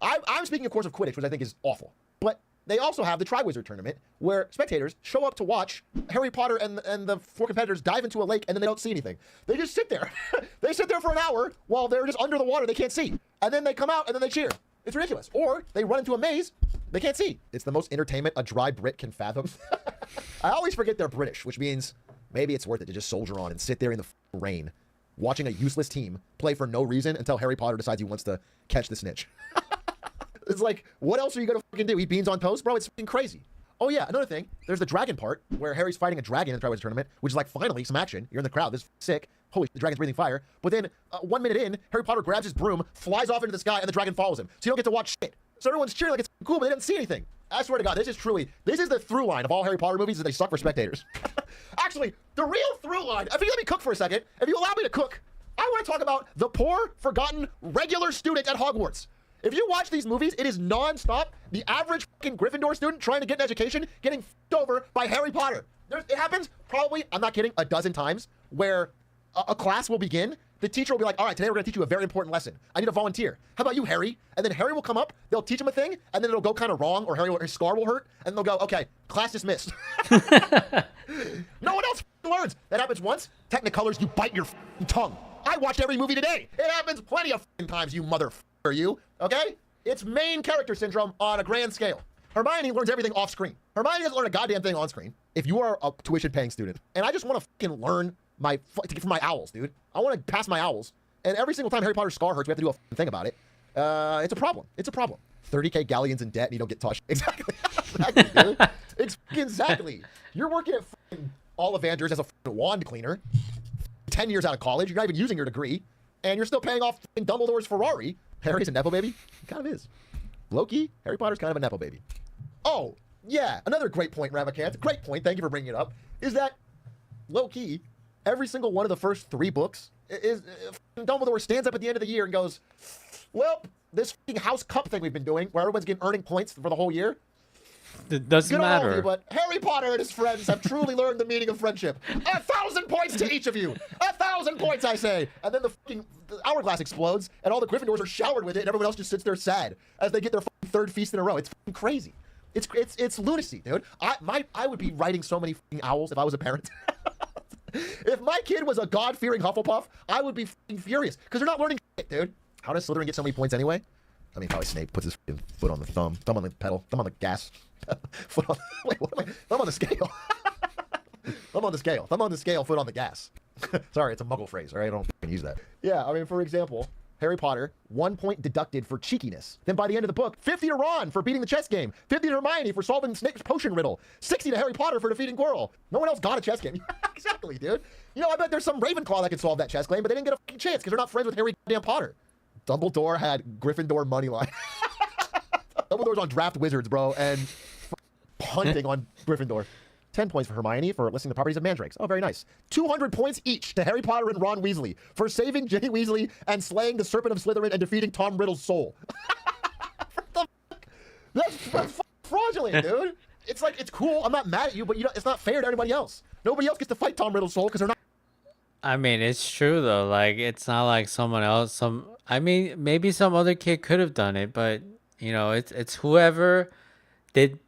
I'm speaking, of course, of Quidditch, which I think is awful. But they also have the Triwizard Tournament, where spectators show up to watch Harry Potter and the 4 competitors dive into a lake, and then they don't see anything. They just sit there. They sit there for an hour while they're just under the water. They can't see. And then they come out, and then they cheer. It's ridiculous. Or they run into a maze. They can't see. It's the most entertainment a dry Brit can fathom. I always forget they're British, which means maybe it's worth it to just soldier on and sit there in the rain, watching a useless team play for no reason until Harry Potter decides he wants to catch the snitch. It's like, what else are you going to fucking do? Eat beans on toast? Bro, it's fucking crazy. Oh yeah, another thing. There's the dragon part, where Harry's fighting a dragon in the Triwizard Tournament, which is like, finally, some action. You're in the crowd. This is sick. Holy shit, the dragon's breathing fire. But then, 1 minute in, Harry Potter grabs his broom, flies off into the sky, and the dragon follows him. So you don't get to watch shit. So everyone's cheering like it's cool, but they didn't see anything. I swear to God, this is the through line of all Harry Potter movies, is they suck for spectators. Actually, the real through line, if you let me cook for a second, if you allow me to cook, I want to talk about the poor, forgotten, regular student at Hogwarts. If you watch these movies, it is non-stop the average fucking Gryffindor student trying to get an education getting f***ed over by Harry Potter. It happens probably, I'm not kidding, a dozen times where a class will begin. The teacher will be like, all right, today we're going to teach you a very important lesson. I need a volunteer. How about you, Harry? And then Harry will come up, they'll teach him a thing, and then it'll go kind of wrong, or his scar will hurt, and they'll go, okay, class dismissed. No one else learns. That happens once. Technicolors, you bite your tongue. I watched every movie today. It happens plenty of times, you motherfucker, you. Okay? It's main character syndrome on a grand scale. Hermione learns everything off screen. Hermione doesn't learn a goddamn thing on screen. If you are a tuition-paying student, and I just want to fucking learn for my owls, dude. I want to pass my owls. And every single time Harry Potter's scar hurts, we have to do a thing about it. It's a problem. It's a problem. 30K galleons in debt and you don't get touched. Exactly. Exactly, dude. Exactly. You're working at fucking Ollivanders as a wand cleaner. 10 years out of college. You're not even using your degree. And you're still paying off Dumbledore's Ferrari. Harry's a Nepo baby? He kind of is. Low-key, Harry Potter's kind of a Nepo baby. Oh, yeah. Another great point, Ravikant. Great point. Thank you for bringing it up. Is that low key, every single one of the first 3 books is Dumbledore stands up at the end of the year and goes, well, this house cup thing we've been doing, where everyone's earning points for the whole year. It doesn't Good on all of matter. you, but Harry Potter and his friends have truly learned the meaning of friendship. 1,000 points to each of you. 1,000 points, I say. And then the hourglass explodes, and all the Gryffindors are showered with it, and everyone else just sits there sad as they get their 3rd feast in a row. It's crazy. It's lunacy, dude. I would be writing so many owls if I was a parent. If my kid was a God-fearing Hufflepuff, I would be furious because they're not learning shit, dude. How does Slytherin get so many points anyway? I mean, probably Snape puts his foot on the thumb on the pedal, thumb on the gas, foot on. Wait, what am I? Thumb on the scale. Thumb on the scale. Thumb on the scale. Foot on the gas. Sorry, it's a Muggle phrase. All right, I don't use that. Yeah, I mean, for example, Harry Potter, 1 point deducted for cheekiness. Then by the end of the book, 50 to Ron for beating the chess game, 50 to Hermione for solving Snape's potion riddle, 60 to Harry Potter for defeating Quirrell. No one else got a chess game. Exactly, dude. You know, I bet there's some Ravenclaw that could solve that chess game, but they didn't get a fucking chance because they're not friends with Harry damn Potter. Dumbledore had Gryffindor money line. Dumbledore's on draft wizards, bro, and punting on Gryffindor. 10 points for Hermione for listing the properties of mandrakes. Oh, very nice. 200 points each to Harry Potter and Ron Weasley for saving Ginny Weasley and slaying the Serpent of Slytherin and defeating Tom Riddle's soul. That's fraudulent, dude. It's like, it's cool. I'm not mad at you, but it's not fair to everybody else. Nobody else gets to fight Tom Riddle's soul because they're not. I mean, it's true though. Like, it's not like someone else. I mean, maybe some other kid could have done it, but it's whoever did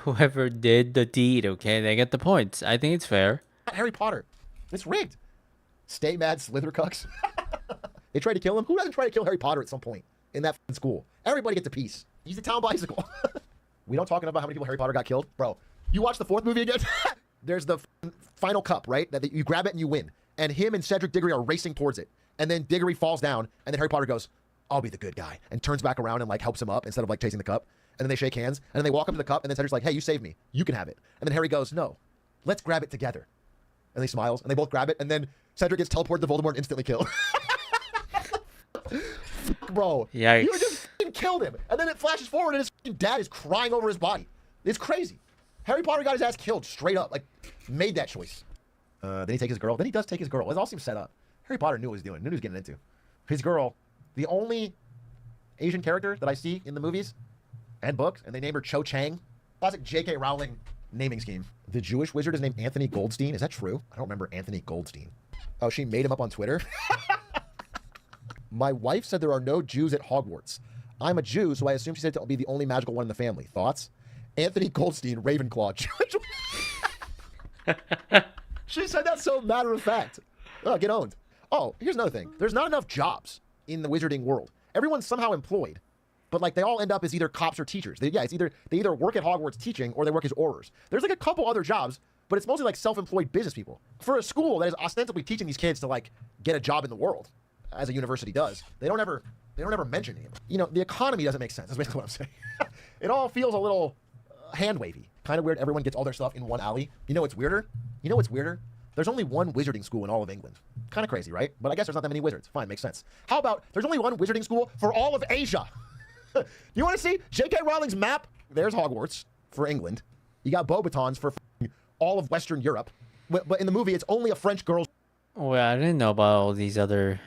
whoever did the deed. Okay, they get the points. I think it's fair. Harry Potter, it's rigged. Stay mad, Slithercucks. They tried to kill him. Who doesn't try to kill Harry Potter at some point in that school? Everybody gets a piece. He's the town bicycle. We don't talk enough about how many people Harry Potter got killed, bro. You watch the 4th movie again? There's the final cup, right? That you grab it and you win. And him and Cedric Diggory are racing towards it. And then Diggory falls down, and then Harry Potter goes, I'll be the good guy, and turns back around and helps him up instead of chasing the cup. And then they shake hands, and then they walk up to the cup, and then Cedric's like, hey, you saved me. You can have it. And then Harry goes, no, let's grab it together. And he smiles, and they both grab it, and then Cedric gets teleported to Voldemort and instantly killed. Bro, yikes. You just killed him. And then it flashes forward, and his dad is crying over his body. It's crazy. Harry Potter got his ass killed straight up, made that choice. Then he takes his girl. Then he does take his girl. It all seems set up. Harry Potter knew what he was doing, knew what he was getting into. His girl, the only Asian character that I see in the movies and books, and they named her Cho Chang. Classic J.K. Rowling naming scheme. The Jewish wizard is named Anthony Goldstein. Is that true? I don't remember Anthony Goldstein. Oh, she made him up on Twitter? My wife said there are no Jews at Hogwarts. I'm a Jew, so I assume she said to be the only magical one in the family. Thoughts? Anthony Goldstein, Ravenclaw. She said that so matter of fact. Oh, get owned. Oh, here's another thing. There's not enough jobs in the wizarding world. Everyone's somehow employed, but they all end up as either cops or teachers. They either work at Hogwarts teaching or they work as Aurors. There's a couple other jobs, but it's mostly self-employed business people. For a school that is ostensibly teaching these kids to get a job in the world, as a university does, they don't ever mention it. The economy doesn't make sense. That's basically what I'm saying. It all feels a little hand-wavy. Kind of weird. Everyone gets all their stuff in one alley. You know what's weirder? There's only one wizarding school in all of England. Kind of crazy, right? But I guess there's not that many wizards. Fine, makes sense. How about there's only one wizarding school for all of Asia? You want to see J.K. Rowling's map? There's Hogwarts for England. You got Beauxbatons for all of Western Europe. But in the movie, it's only a French girl's. Well, I didn't know about all these other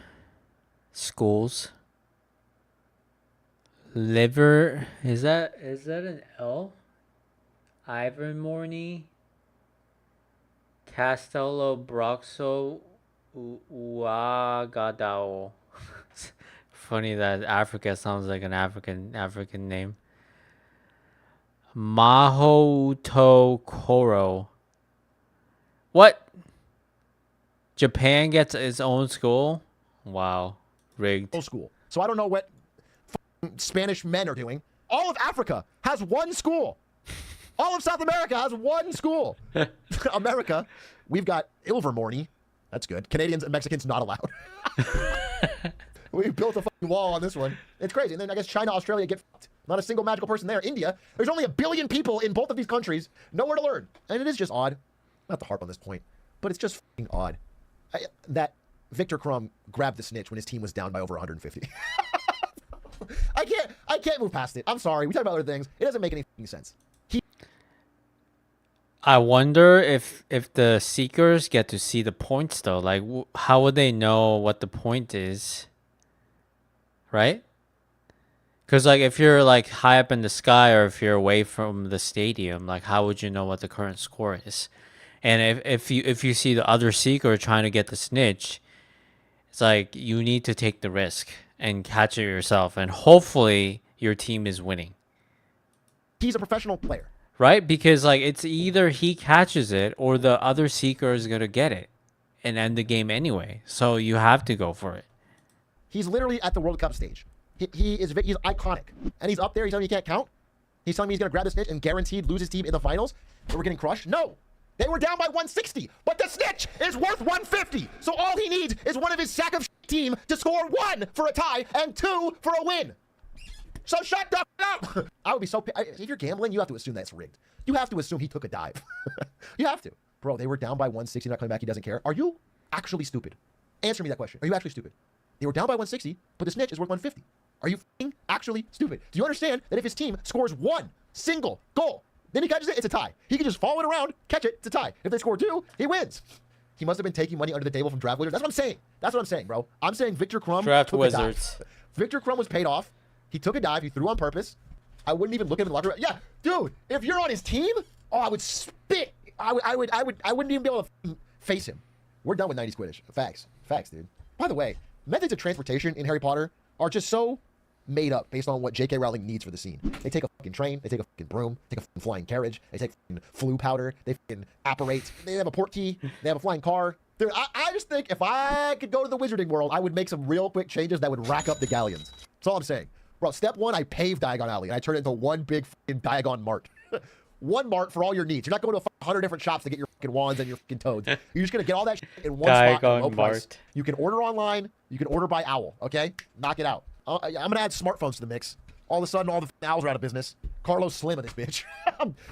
schools. Liver, is that an L? Ivermorny, Castello Broxo, Uagadao. Funny that Africa sounds like an African name. Mahoto Koro. What? Japan gets its own school? Wow, rigged. School. So I don't know what Spanish men are doing. All of Africa has one school. All of South America has one school. America, we've got Ilvermorny. That's good. Canadians and Mexicans not allowed. We built a fucking wall on this one. It's crazy. And then I guess China, Australia get fucked. Not a single magical person there. India, there's only 1 billion people in both of these countries. Nowhere to learn. And it is just odd. Not to harp on this point, but it's just fucking odd that Victor Crumb grabbed the snitch when his team was down by over 150. I can't move past it. I'm sorry. We talk about other things. It doesn't make any sense. I wonder if the seekers get to see the points though. Like, how would they know what the point is? Right? Because like if you're like high up in the sky or if you're away from the stadium, like how would you know what the current score is? And if you see the other seeker trying to get the snitch, it's like you need to take the risk and catch it yourself, and hopefully your team is winning. He's a professional player. Right? Because like it's either he catches it or the other seeker is gonna get it and end the game anyway. So you have to go for it. He's literally at the World Cup stage. He's iconic. And he's up there, he's telling me he can't count. He's telling me he's gonna grab the snitch and guaranteed lose his team in the finals. So we're getting crushed. No. They were down by 160, but the snitch is worth 150. So all he needs is one of his sack of team to score 1 for a tie and 2 for a win. So shut the up. I would be so... If you're gambling, you have to assume that's rigged. You have to assume he took a dive. You have to. Bro, they were down by 160, not coming back, he doesn't care. Are you actually stupid? Answer me that question. Are you actually stupid? They were down by 160, but the snitch is worth 150. Are you actually stupid? Do you understand that if his team scores 1 single goal, then he catches it, it's a tie. He can just follow it around, catch it, it's a tie. If they score 2, he wins. He must have been taking money under the table from Draft Wizards. That's what I'm saying. That's what I'm saying, bro. I'm saying Victor Crumb Draft took Wizards. a dive. Victor Crumb was paid off. He took a dive. He threw on purpose. I wouldn't even look at him in the locker room. Yeah, dude, if you're on his team, I would spit. I wouldn't even be able to face him. We're done with 90s Quidditch. Facts, dude. By the way, methods of transportation in Harry Potter are just so made up based on what J.K. Rowling needs for the scene. They take a fucking train, they take a fucking broom, they take a fucking flying carriage, they take fucking flu powder, they fucking apparate, they have a port key, they have a flying car. Dude, I just think if I could go to the wizarding world, I would make some real quick changes that would rack up the galleons. That's all I'm saying. Bro, step 1, I paved Diagon Alley, and I turned it into one big fucking Diagon Mart. One Mart for all your needs. You're not going to 100 different shops to get your fucking wands and your fucking toads. You're just going to get all that shit in one spot at a low price. You can order online. You can order by owl, okay? Knock it out. I'm going to add smartphones to the mix. All of a sudden, all the owls are out of business. Carlos Slim in this bitch.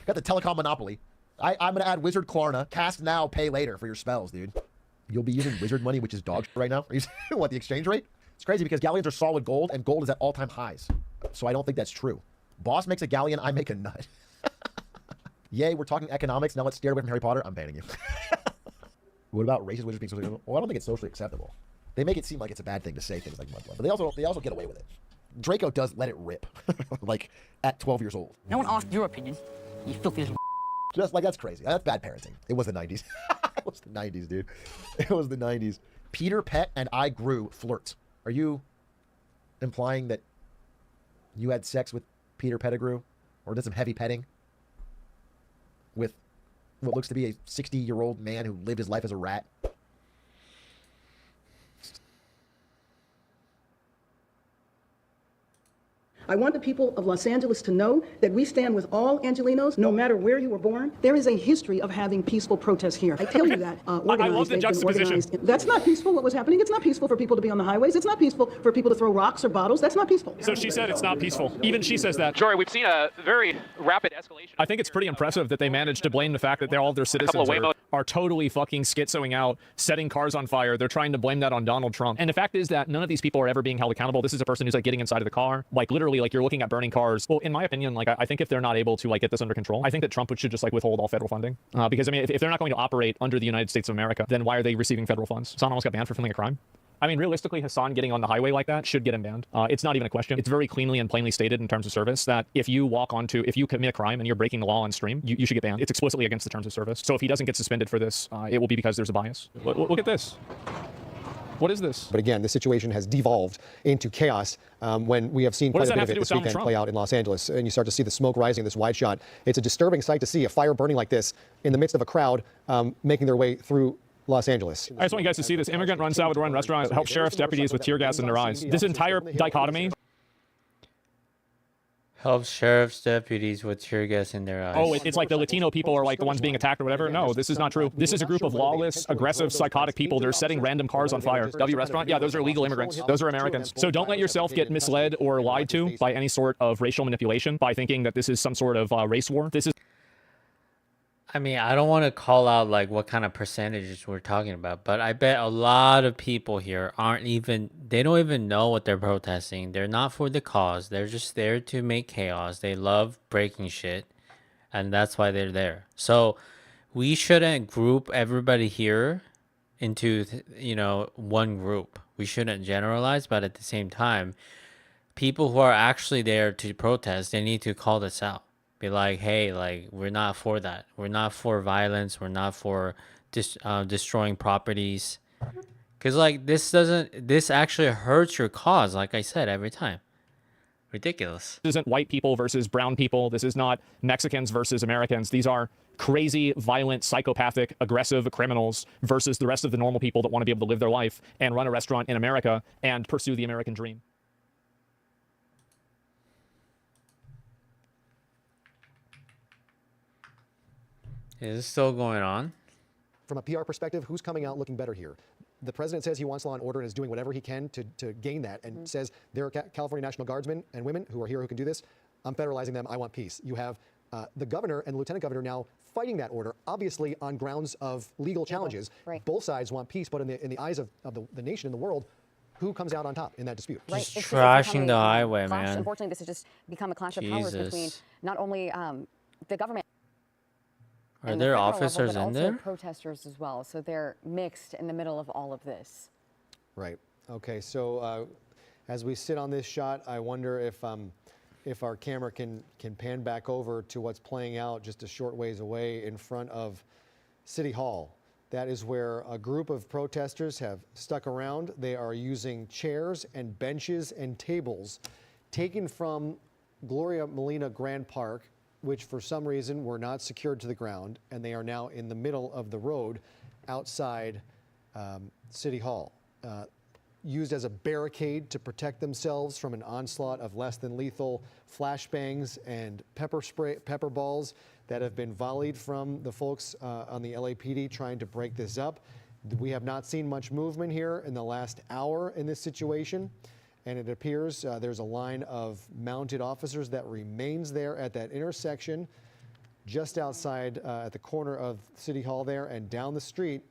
Got the telecom monopoly. I'm going to add Wizard Klarna. Cast now, pay later for your spells, dude. You'll be using wizard money, which is dog shit right now. Are you what, the exchange rate? It's crazy because galleons are solid gold, and gold is at all-time highs. So I don't think that's true. Boss makes a galleon, I make a nut. Yay, we're talking economics. Now let's steer away from Harry Potter. I'm banning you. What about racist wizards being socially... Well, I don't think it's socially acceptable. They make it seem like it's a bad thing to say things like mudblood, but they also get away with it. Draco does let it rip, like at 12 years old. No one asked your opinion. You filthy little... Just like, that's crazy. That's bad parenting. It was the 90s. It was the 90s, dude. It was the 90s. Peter Pet and I grew flirt. Are you implying that you had sex with Peter Pettigrew or did some heavy petting with what looks to be a 60-year-old man who lived his life as a rat? I want the people of Los Angeles to know that we stand with all Angelinos, no matter where you were born. There is a history of having peaceful protests here. I tell you that. I love the juxtaposition. That's not peaceful, what was happening. It's not peaceful for people to be on the highways. It's not peaceful for people to throw rocks or bottles. That's not peaceful. So she said it's not peaceful. Even she says that. Jory, we've seen a very rapid escalation. I think it's pretty impressive that they managed to blame the fact that all of their citizens are totally fucking schizoing out, setting cars on fire. They're trying to blame that on Donald Trump. And the fact is that none of these people are ever being held accountable. This is a person who's like getting inside of the car. Like literally, like you're looking at burning cars. Well, in my opinion, like I think if they're not able to like get this under control, I think that Trump should just like withhold all federal funding. Because I mean, if they're not going to operate under the United States of America, then why are they receiving federal funds? Hassan almost got banned for filming a crime. I mean, realistically, Hassan getting on the highway like that should get him banned. It's not even a question. It's very cleanly and plainly stated in terms of service that if you commit a crime and you're breaking the law on stream, you should get banned. It's explicitly against the terms of service. So if he doesn't get suspended for this, it will be because there's a bias. Look at this. What is this? But again, the situation has devolved into chaos when we have seen quite a bit of it this weekend play out in Los Angeles. And you start to see the smoke rising in this wide shot. It's a disturbing sight to see a fire burning like this in the midst of a crowd making their way through Los Angeles. I just want you guys to see this. Immigrant run Salvadoran restaurant helps sheriff's deputies with tear gas in their eyes. This entire dichotomy. Helps sheriff's deputies with tear gas in their eyes. Oh, it's like the Latino people are like the ones being attacked or whatever. No, this is not true. This is a group of lawless, aggressive, psychotic people. They're setting random cars on fire. W restaurant? Yeah, those are illegal immigrants. Those are Americans. So don't let yourself get misled or lied to by any sort of racial manipulation by thinking that this is some sort of race war. This is... I mean, I don't want to call out like what kind of percentages we're talking about, but I bet a lot of people here they don't even know what they're protesting. They're not for the cause. They're just there to make chaos. They love breaking shit, and that's why they're there. So we shouldn't group everybody here into, you know, one group. We shouldn't generalize, but at the same time, people who are actually there to protest, they need to call this out. Be like, hey, like, we're not for that. We're not for violence. We're not for destroying properties. Because, like, this actually hurts your cause, like I said, every time. Ridiculous. This isn't white people versus brown people. This is not Mexicans versus Americans. These are crazy, violent, psychopathic, aggressive criminals versus the rest of the normal people that want to be able to live their life and run a restaurant in America and pursue the American dream. Is this still going on? From a PR perspective, who's coming out looking better here? The president says he wants law and order and is doing whatever he can to gain that, and says there are California National Guardsmen and women who are here who can do this. I'm federalizing them. I want peace. You have the governor and lieutenant governor now fighting that order, obviously on grounds of legal challenges. Right. Both sides want peace, but in the eyes of the nation and the world, who comes out on top in that dispute? Right. Just trashing the highway, clash. man. Unfortunately, this has just become a clash of powers between not only the government. Are there officers level, in but also there? protesters as well. So they're mixed in the middle of all of this. Right. Okay. So as we sit on this shot, I wonder if our camera can pan back over to what's playing out just a short ways away in front of City Hall. That is where a group of protesters have stuck around. They are using chairs and benches and tables taken from Gloria Molina Grand Park, which for some reason were not secured to the ground, and they are now in the middle of the road outside City Hall, used as a barricade to protect themselves from an onslaught of less than lethal flashbangs and pepper balls that have been volleyed from the folks on the LAPD trying to break this up. We have not seen much movement here in the last hour in this situation. And it appears there's a line of mounted officers that remains there at that intersection just outside at the corner of City Hall there, and down the street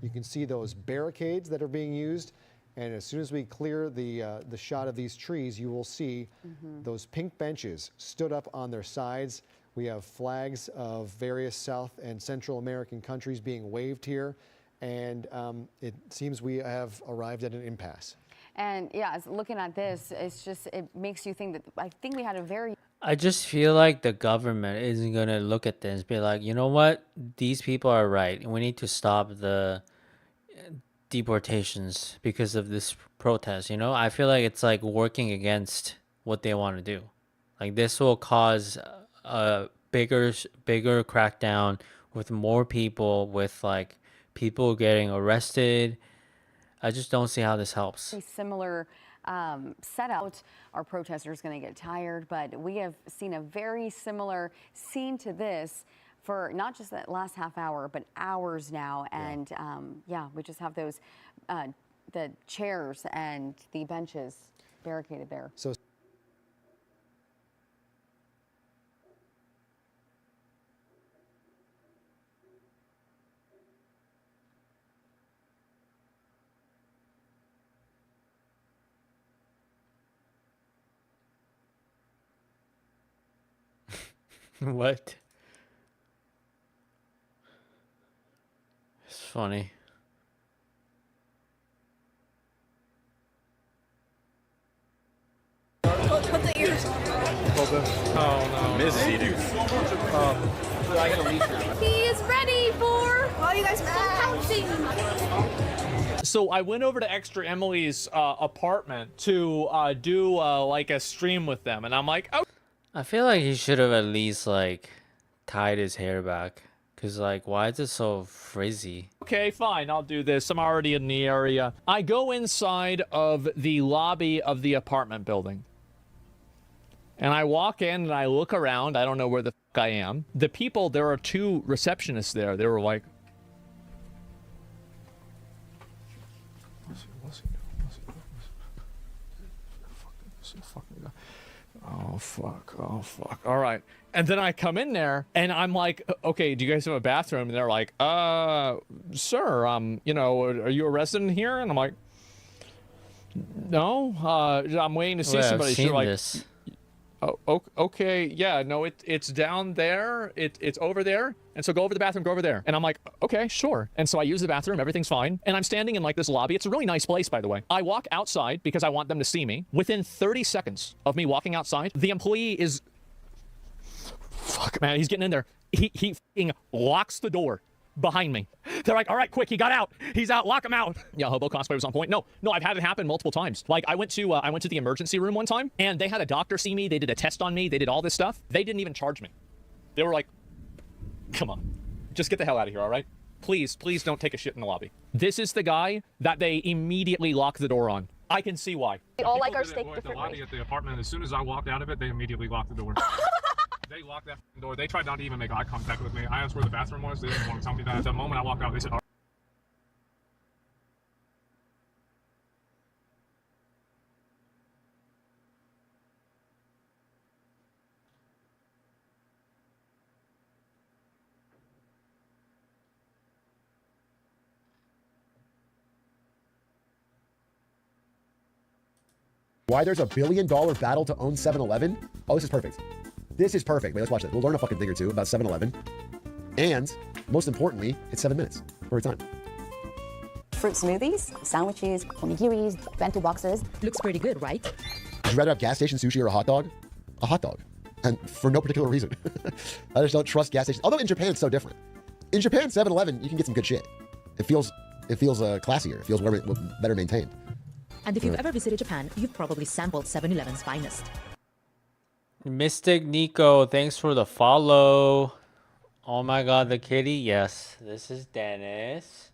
you can see those barricades that are being used. And as soon as we clear the shot of these trees, you will see those pink benches stood up on their sides. We have flags of various South and Central American countries being waved here, and it seems we have arrived at an impasse. And yeah, looking at this, it makes you think that I think we had a very. I just feel like the government isn't going to look at this and be like, you know what? These people are right. We need to stop the deportations because of this protest. You know, I feel like it's like working against what they want to do. Like, this will cause a bigger crackdown with more people, with like people getting arrested. I just don't see how this helps. Similar setup. Our protesters going to get tired, but we have seen a very similar scene to this for not just that last half hour, but hours now. And yeah, we just have those the chairs and the benches barricaded there. So. What? It's funny. Put the ears. Oh no. Miss you. I gotta leave now. He is ready for all you guys counting. So I went over to Extra Emily's apartment to do like a stream with them, and I'm like, oh. I feel like he should have at least like tied his hair back, cause like, why is it so frizzy? Okay, fine, I'll do this. I'm already in the area. I go inside of the lobby of the apartment building. And I walk in and I look around. I don't know where the fuck I am. The people, there are two receptionists there. They were like, oh fuck, oh fuck. All right. And then I come in there and I'm like, okay, do you guys have a bathroom? And they're like, sir, you know, are you a resident here? And I'm like, no, I'm waiting to see somebody. I've seen this. Oh, okay, yeah, no, it's down there, it's over there, and so go over the bathroom, go over there. And I'm like, okay, sure. And so I use the bathroom, everything's fine, and I'm standing in like this lobby. It's a really nice place, by the way. I walk outside because I want them to see me. Within 30 seconds of me walking outside, the employee is, fuck, man, he's getting in there. He f***ing locks the door behind me. They're like, all right, quick, he got out. He's out, lock him out. Yeah, hobo cosplay was on point. No, I've had it happen multiple times. Like I went to the emergency room one time and they had a doctor see me. They did a test on me. They did all this stuff. They didn't even charge me. They were like, come on, just get the hell out of here, all right? Please don't take a shit in the lobby. This is the guy that they immediately lock the door on. I can see why. We all like our steak The differently. lobby at the apartment, as soon as I walked out of it, they immediately locked the door. They locked that door. They tried not to even make eye contact with me. I asked where the bathroom was. They didn't want to tell me that. The moment I walked out, they said, Why there's $1 billion battle to own 7-Eleven? Oh, this is perfect. This is perfect. Wait, let's watch this. We'll learn a fucking thing or two about 7-Eleven. And, most importantly, it's 7 minutes per time. Fruit smoothies, sandwiches, onigiris, bento boxes. Looks pretty good, right? Would you rather have gas station sushi or a hot dog? A hot dog. And for no particular reason. I just don't trust gas stations. Although in Japan, it's so different. In Japan, 7-Eleven, you can get some good shit. It feels classier. It feels better maintained. And if you've ever visited Japan, you've probably sampled 7-Eleven's finest. Mystic Nico, thanks for the follow. Oh my god, the kitty. Yes, this is Dennis.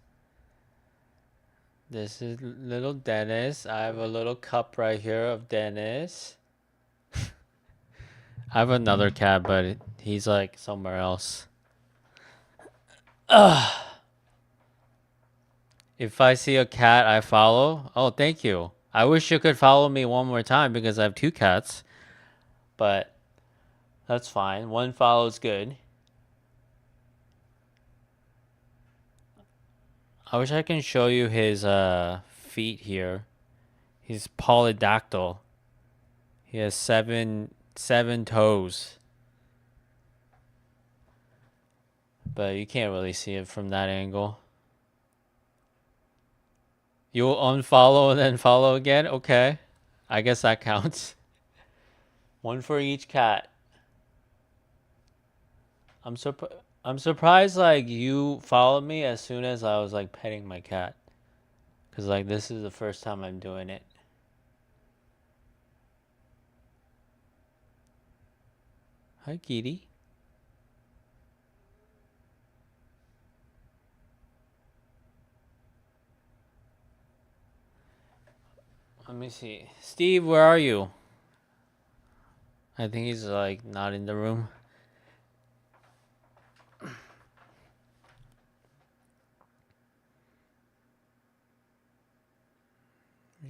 This is little Dennis. I have a little cup right here of Dennis. I have another cat, but he's like somewhere else. If I see a cat, I follow. Oh, thank you. I wish you could follow me one more time because I have 2 cats. But that's fine. 1 follow is good. I wish I can show you his feet here. He's polydactyl. He has seven toes. But you can't really see it from that angle. You'll unfollow and then follow again? Okay. I guess that counts. 1 for each cat. I'm surprised like you followed me as soon as I was like petting my cat. Cause like this is the first time I'm doing it. Hi, kitty. Let me see. Steve, where are you? I think he's like not in the room.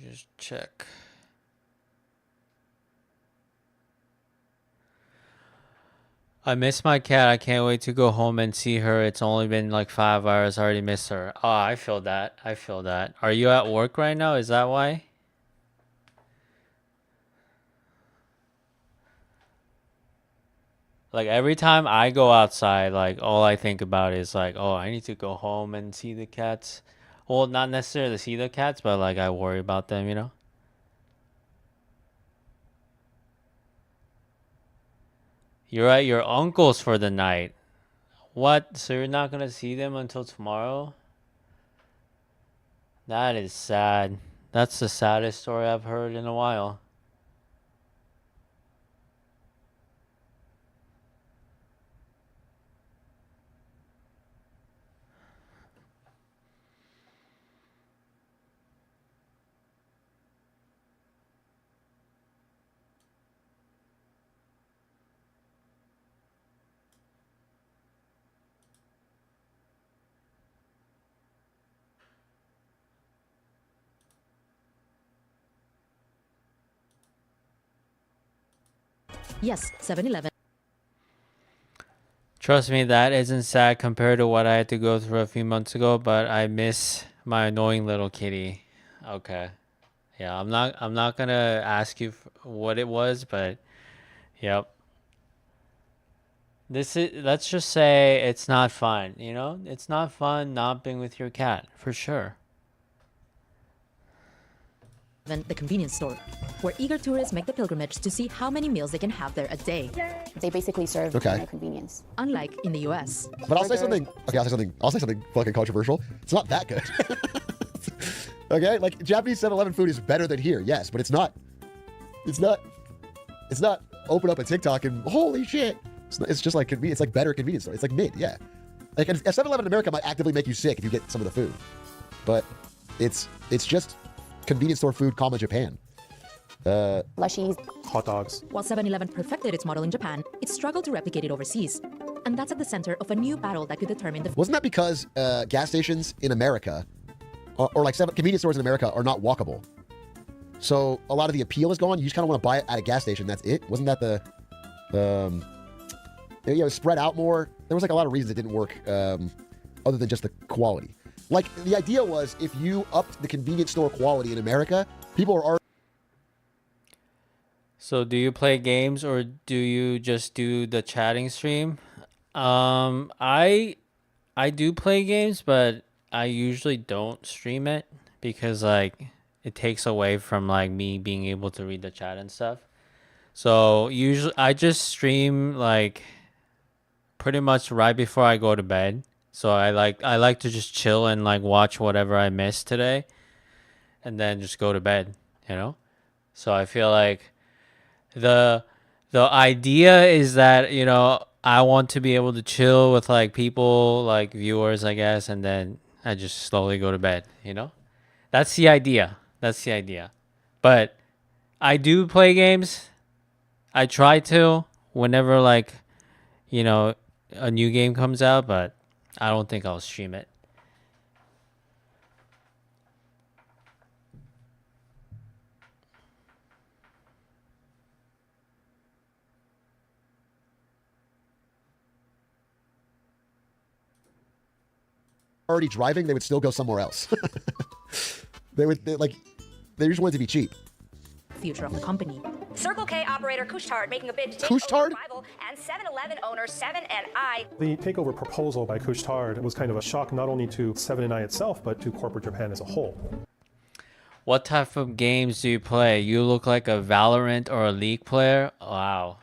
Just check. I miss my cat. I can't wait to go home and see her. It's only been like 5 hours. I already miss her. Oh, I feel that. I feel that. Are you at work right now? Is that why? Like every time I go outside, like all I think about is like, oh, I need to go home and see the cats. Well, not necessarily see the cats, but like I worry about them, you know? You're at your uncle's for the night. What? So you're not gonna see them until tomorrow? That is sad. That's the saddest story I've heard in a while. Yes, 7-Eleven. Trust me, that isn't sad compared to what I had to go through a few months ago, but I miss my annoying little kitty. Okay. Yeah, I'm not gonna ask you what it was, but Yep. Let's just say it's not fun, you know? It's not fun not being with your cat, for sure. Than the convenience store, where eager tourists make the pilgrimage to see how many meals they can have there a day. They basically serve convenience. Unlike in the US. But I'll say something. Okay, I'll say something fucking controversial. It's not that good. Okay, like Japanese 7-Eleven food is better than here, yes, but it's not. It's not. Open up a TikTok and holy shit. It's just like it's like better convenience store. It's like mid, yeah. Like a 7-Eleven in America might actively make you sick if you get some of the food, but it's just convenience store food, comma Japan. Lushies. Hot dogs. While 7-Eleven perfected its model in Japan, it struggled to replicate it overseas. And that's at the center of a new battle that could determine the... Wasn't that because gas stations in America, or like convenience stores in America, are not walkable? So a lot of the appeal is gone. You just kind of want to buy it at a gas station. That's it. Wasn't that the spread out more? There was like a lot of reasons it didn't work, other than just the quality. Like the idea was if you upped the convenience store quality in America, people are already. So do you play games or do you just do the chatting stream? I do play games, but I usually don't stream it because like it takes away from like me being able to read the chat and stuff. So usually I just stream like pretty much right before I go to bed. So I like to just chill and like watch whatever I missed today and then just go to bed, you know? So I feel like the idea is that, you know, I want to be able to chill with like people, like viewers, I guess, and then I just slowly go to bed, you know? That's the idea. But I do play games. I try to whenever like, you know, a new game comes out, but I don't think I'll stream it. Already driving, they would still go somewhere else. They just wanted to be cheap. Future of the company. Circle K operator Couche-Tard making a bid to take Couche-Tard? over rival and 7-Eleven owner 7 and I. The takeover proposal by Couche-Tard was kind of a shock not only to 7 and I itself, but to corporate Japan as a whole. What type of games do you play? You look like a Valorant or a League player. Wow.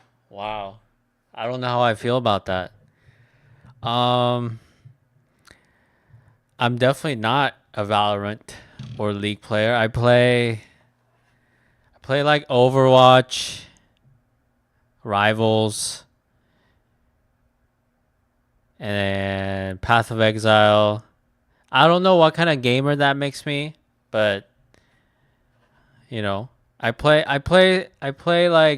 I don't know how I feel about that. I'm definitely not a Valorant or League player. I play like Overwatch, Rivals, and Path of Exile. I don't know what kind of gamer that makes me, but you know, I play like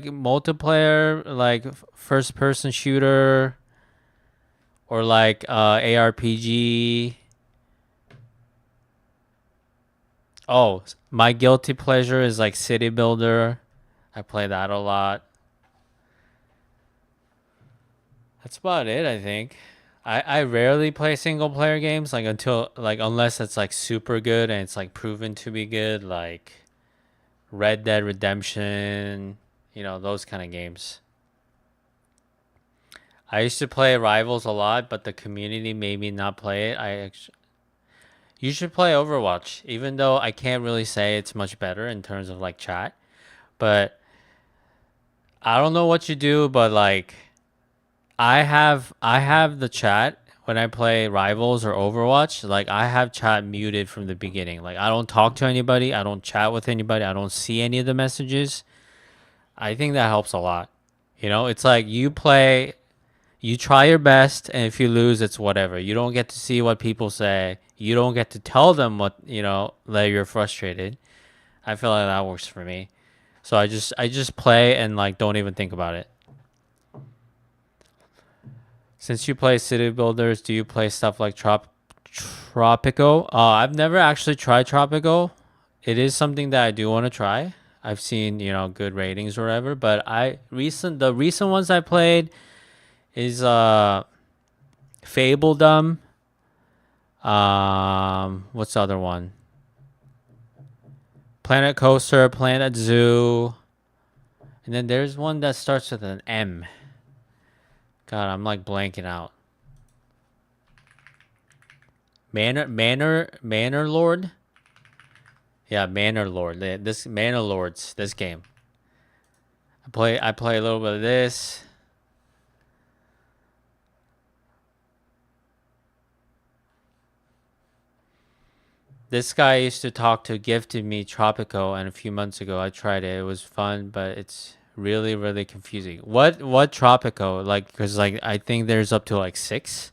multiplayer, like first person shooter or like ARPG. Oh, my guilty pleasure is like City Builder. I play that a lot. That's about it, I think. I rarely play single player games unless it's like super good and it's like proven to be good, like Red Dead Redemption, you know, those kind of games. I used to play Rivals a lot, but the community made me not play it. You should play Overwatch, even though I can't really say it's much better in terms of like chat. But I don't know what you do, but like I have the chat when I play Rivals or Overwatch. Like I have chat muted from the beginning. Like I don't talk to anybody, I don't chat with anybody, I don't see any of the messages. I think that helps a lot. You know, it's like you play, you try your best, and if you lose, it's whatever. You don't get to see what people say. You don't get to tell them what, you know, that you're frustrated. I feel like that works for me. So I just play and like don't even think about it. Since you play City Builders, do you play stuff like Tropico? I've never actually tried Tropico. It is something that I do want to try. I've seen, you know, good ratings or whatever, but the recent ones I played is Fabledom. What's the other one? Planet Coaster, Planet Zoo, And then there's one that starts with an M. God, I'm like blanking out. Manor Lord? Yeah, Manor Lord. This Manor Lords, this game. I play a little bit of this. This guy used to talk to gifted me Tropico, and a few months ago I tried it. It was fun, but it's really, really confusing. What Tropico? Like, cause like I think there's up to like 6.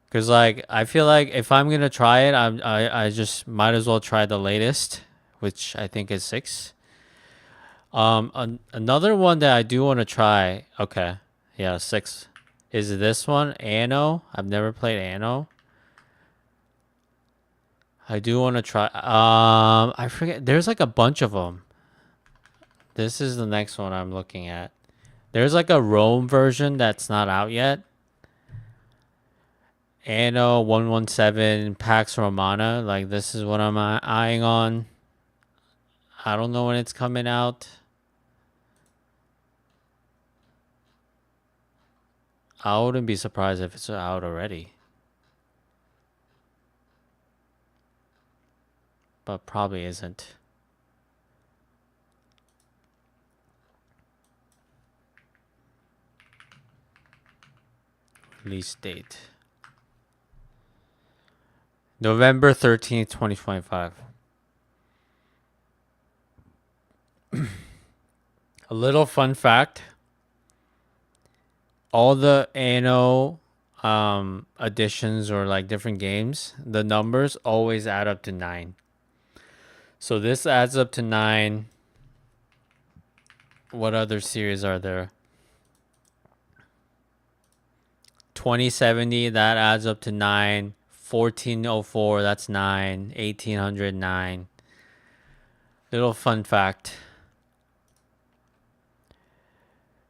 Cause like I feel like if I'm gonna try it, I just might as well try the latest, which I think is 6. Another one that I do want to try. Okay, yeah, 6 is this one. Anno. I've never played Anno. I do want to try. I forget. There's like a bunch of them. This is the next one I'm looking at. There's like a Rome version that's not out yet. Anno 117 Pax Romana. Like, this is what I'm eyeing on. I don't know when it's coming out. I wouldn't be surprised if it's out already. But probably isn't. Release date. November 13th, 2025. A little fun fact. All the Anno additions or like different games, the numbers always add up to 9. So this adds up to 9. What other series are there? 2070, that adds up to 9. 1404, that's 9. 1809. Little fun fact.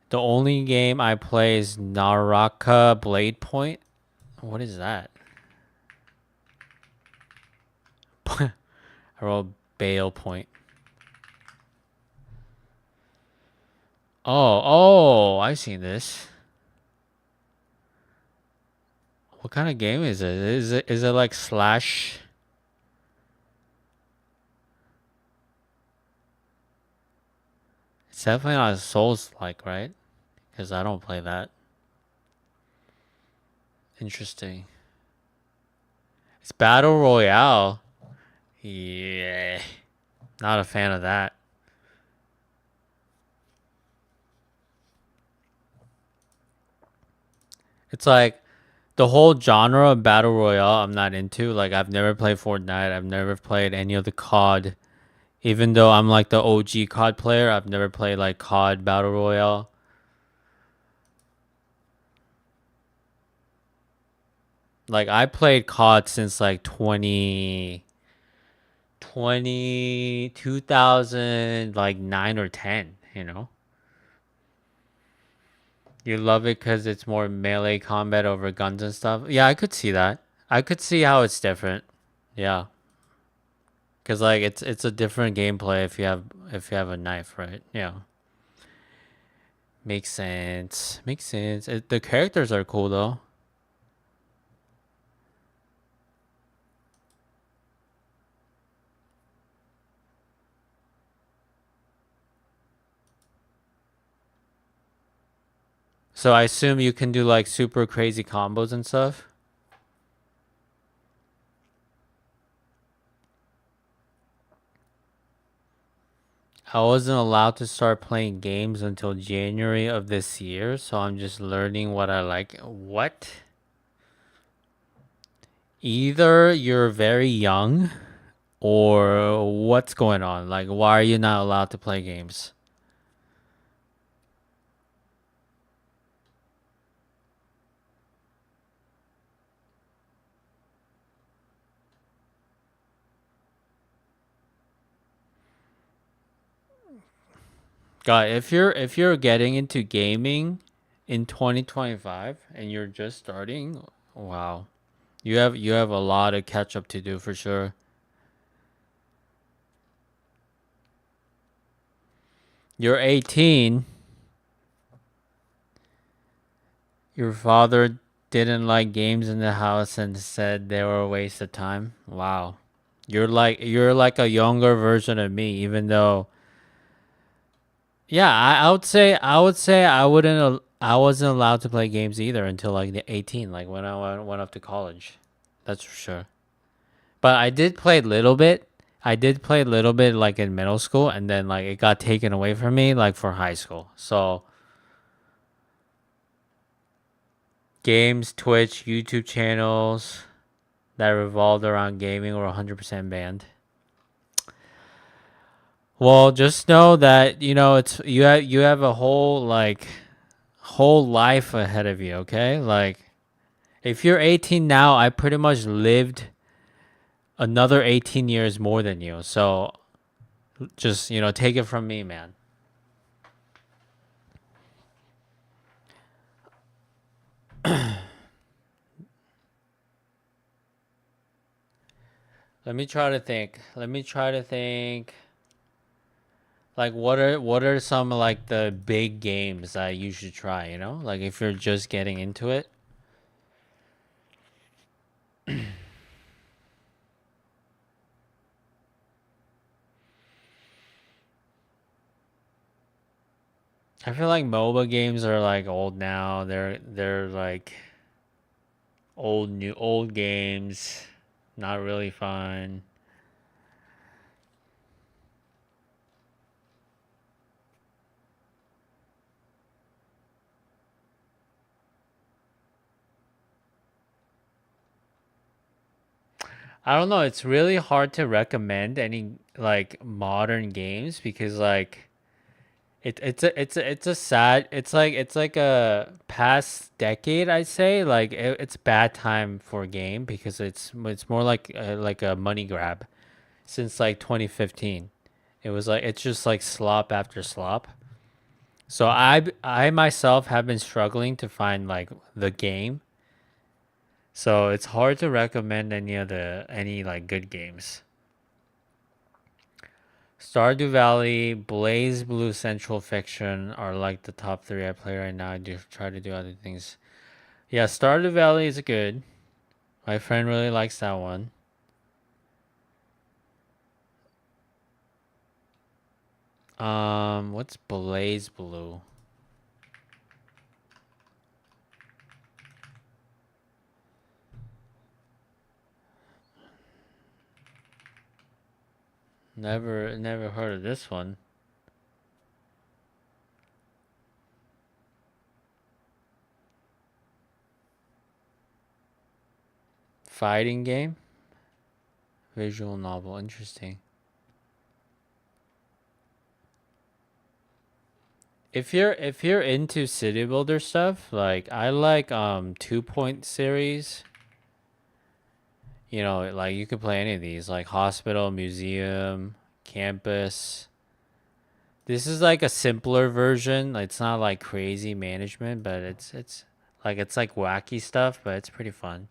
The only game I play is Naraka Blade Point. What is that? I wrote Bale Point. Oh, I've seen this. What kind of game is it? Is it like Slash? It's definitely not Souls-like, right? Because I don't play that. Interesting. It's Battle Royale. Yeah. Not a fan of that. It's like the whole genre of Battle Royale I'm not into. Like, I've never played Fortnite. I've never played any of the COD. Even though I'm like the OG COD player, I've never played like COD Battle Royale. Like, I played COD since like 2000, like 9 or 10, you know? You love it because it's more melee combat over guns and stuff. Yeah, I could see that. I could see how it's different. Yeah. Cause like it's a different gameplay if you have a knife, right? Yeah. Makes sense. Makes sense. The characters are cool though. So I assume you can do like super crazy combos and stuff. I wasn't allowed to start playing games until January of this year, so I'm just learning what I like. What? Either you're very young, or what's going on? Like, why are you not allowed to play games? God, if you're getting into gaming in 2025 and you're just starting, wow. You have a lot of catch up to do for sure. You're 18. Your father didn't like games in the house and said they were a waste of time. Wow. You're like a younger version of me, even though yeah, I would say I wasn't allowed to play games either until like 18, like when I went up to college. That's for sure. But I did play a little bit. I did play a little bit like in middle school, and then like it got taken away from me like for high school. So games, Twitch, YouTube channels that revolved around gaming were 100% banned. Well, just know that it's you have a whole life ahead of you, okay? Like if you're 18 now, I pretty much lived another 18 years more than you. So just, take it from me, man. Let me try to think. Like what are some like the big games that you should try, Like if you're just getting into it. I feel like MOBA games are like old now. They're like old games, not really fun. I don't know, it's really hard to recommend any like modern games because like it's like a past decade, I'd say. Like it's a bad time for a game because it's more like a money grab since like 2015. It's just like slop after slop. So I myself have been struggling to find like the game. So it's hard to recommend any like good games. Stardew Valley, Blaze Blue, Central Fiction are like the top 3 I play right now. I do try to do other things. Yeah, Stardew Valley is good. My friend really likes that one. What's Blaze Blue? Never heard of this one. Fighting game? Visual novel, interesting. If you're into city builder stuff, like I like 2-point series. Like you could play any of these, like hospital, museum, campus. This is like a simpler version. It's not like crazy management, but it's like wacky stuff, but it's pretty fun.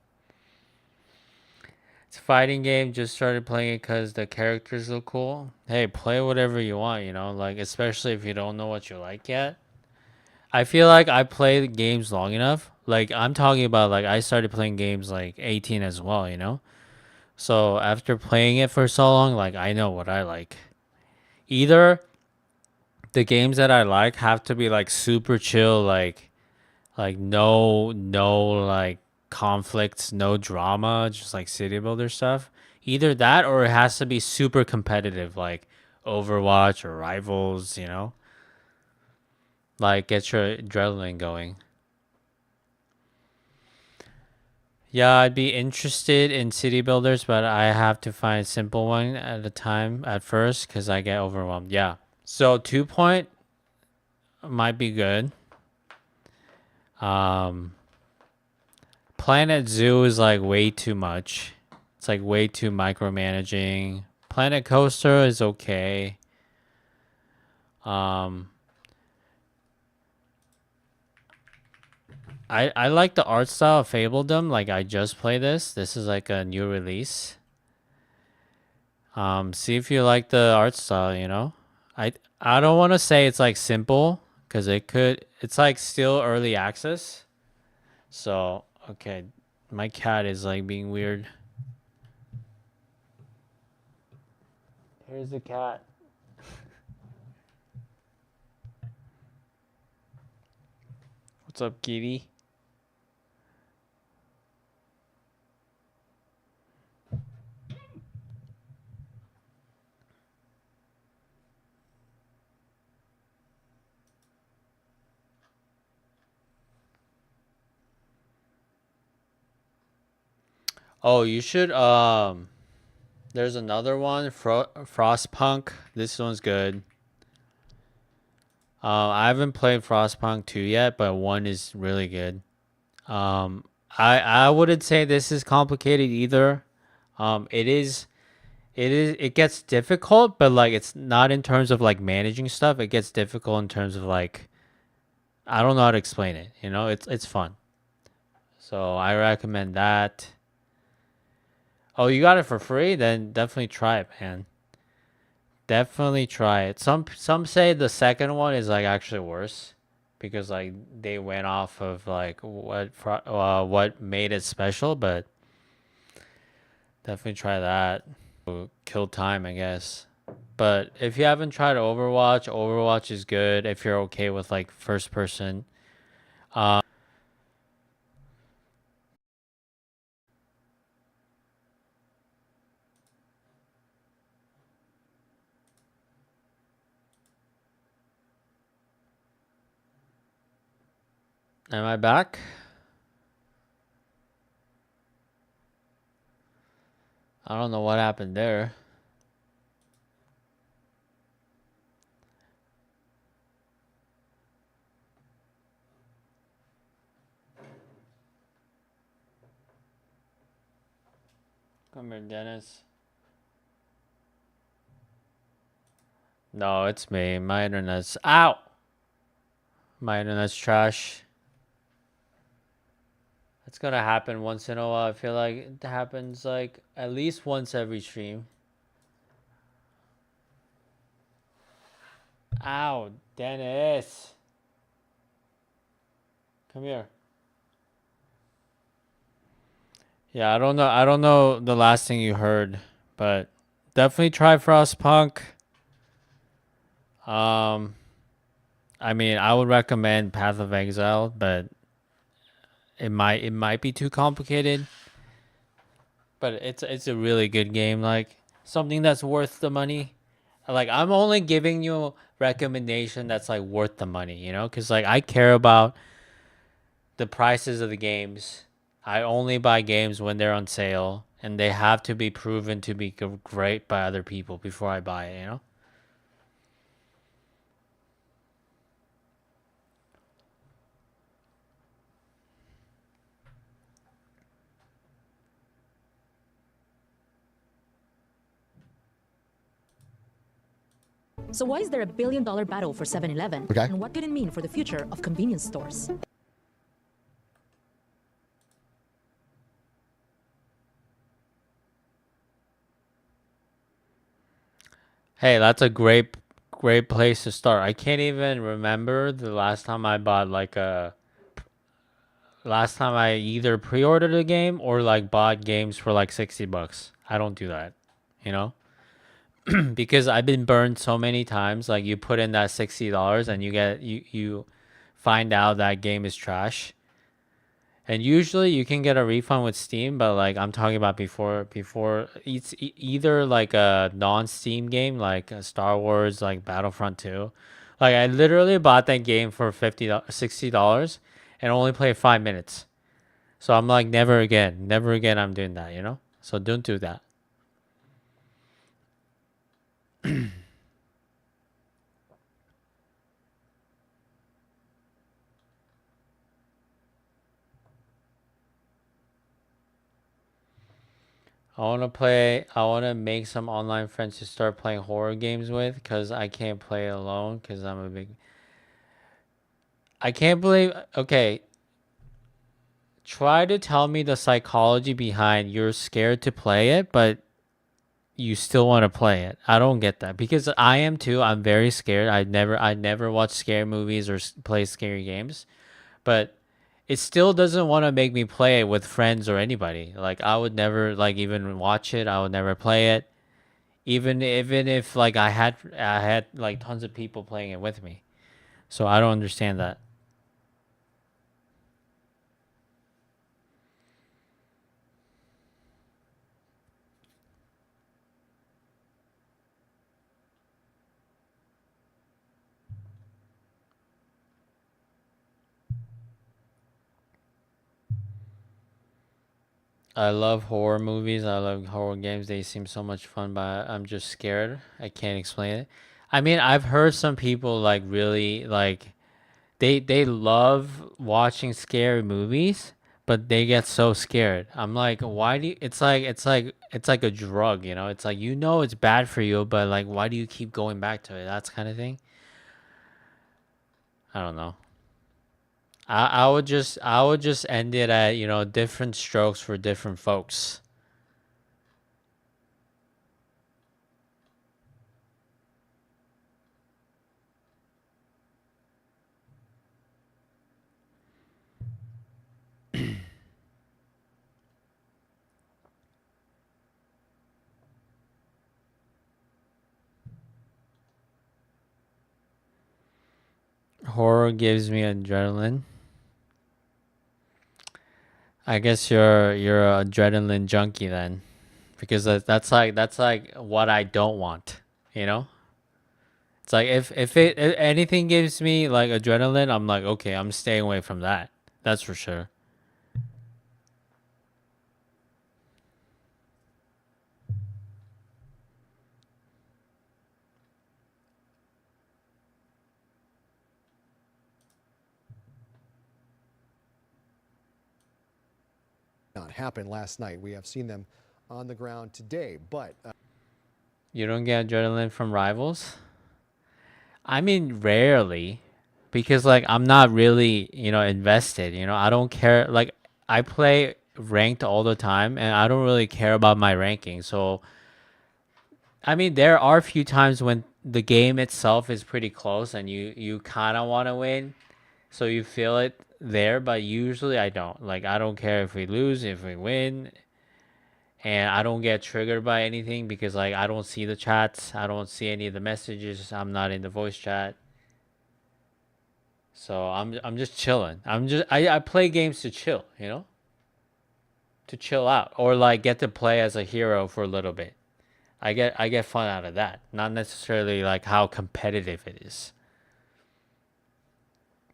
It's a fighting game. Just started playing it because the characters look cool. Hey, play whatever you want, like especially if you don't know what you like yet. I feel like I played games long enough. Like I'm talking about like I started playing games like 18 as well, So after playing it for so long, like I know what I like. Either the games that I like have to be like super chill, like no like conflicts, no drama, just like city builder stuff. Either that or it has to be super competitive, like Overwatch or Rivals, Like get your adrenaline going. Yeah, I'd be interested in city builders, but I have to find a simple one at a time at first because I get overwhelmed. Yeah. So 2-point might be good. Planet Zoo is like way too much. It's like way too micromanaging. Planet Coaster is okay. I like the art style of Fabledom. Like I just played this. This is like a new release. See if you like the art style, I don't want to say it's like simple because it's like still early access. So, okay, my cat is like being weird. Here's the cat. What's up, kitty? Oh, you should there's another one, Frostpunk. This one's good. I haven't played Frostpunk 2 yet, but 1 is really good. I wouldn't say this is complicated either. It gets difficult, but like it's not in terms of like managing stuff. It gets difficult in terms of like I don't know how to explain it, you know? It's fun. So I recommend that. Oh, you got it for free? Then definitely try it, man. Definitely try it. Some say the second one is like actually worse because like they went off of like what made it special, but definitely try that. Kill time, I guess. But if you haven't tried Overwatch, Overwatch is good if you're okay with like first person. Am I back? I don't know what happened there. Come here, Dennis. No, it's me. My internet's out. My internet's trash. It's gonna happen once in a while. I feel like it happens like at least once every stream. Ow, Dennis. Come here. Yeah, I don't know the last thing you heard, but definitely try Frostpunk. I mean, I would recommend Path of Exile, but it might be too complicated. But it's a really good game, like something that's worth the money. Like I'm only giving you a recommendation that's like worth the money, you know? Cuz like I care about the prices of the games. I only buy games when they're on sale and they have to be proven to be great by other people before I buy it, you know? So why is there a billion-dollar battle for 7-Eleven? Okay. And what could it mean for the future of convenience stores? Hey, that's a great place to start. I can't even remember the last time I bought like last time I either pre-ordered a game or like bought games for like $60. I don't do that, you know? Because I've been burned so many times. Like you put in that $60 and you find out that game is trash. And usually you can get a refund with Steam, but like I'm talking about before it's either like a non-Steam game like Star Wars, like Battlefront 2. Like I literally bought that game for $60 and only played 5 minutes. So I'm like never again I'm doing that, you know? So don't do that. I want to make some online friends to start playing horror games with because I can't play alone because I can't believe, okay, try to tell me the psychology behind you're scared to play it, but you still want to play it. I don't get that because I am too. I'm very scared. I never watch scary movies or play scary games, but it still doesn't want to make me play it with friends or anybody. Like I would never like even watch it. I would never play it, even if like I had like tons of people playing it with me. So I don't understand that. I love horror movies. I love horror games. They seem so much fun, but I'm just scared. I can't explain it. I mean, I've heard some people like really like they love watching scary movies, but they get so scared. I'm like, why do you, it's like a drug, you know? It's like it's bad for you, but like why do you keep going back to it? That's kind of thing. I don't know. I would just end it at, different strokes for different folks. Horror gives me adrenaline. I guess you're an adrenaline junkie then, because that's like what I don't want, you know? It's like if anything gives me like adrenaline, I'm like, okay, I'm staying away from that. That's for sure. Not happened last night. We have seen them on the ground today, but You don't get adrenaline from rivals? I mean, rarely, because like I'm not really, invested, I don't care. Like I play ranked all the time and I don't really care about my ranking. So, I mean, there are a few times when the game itself is pretty close and you kind of want to win. So you feel it there, but usually I don't. Like I don't care if we lose, if we win, and I don't get triggered by anything because like I don't see the chats, I don't see any of the messages. I'm not in the voice chat. So I'm just chilling. I play games to chill, to chill out or like get to play as a hero for a little bit. I get fun out of that, not necessarily like how competitive it is.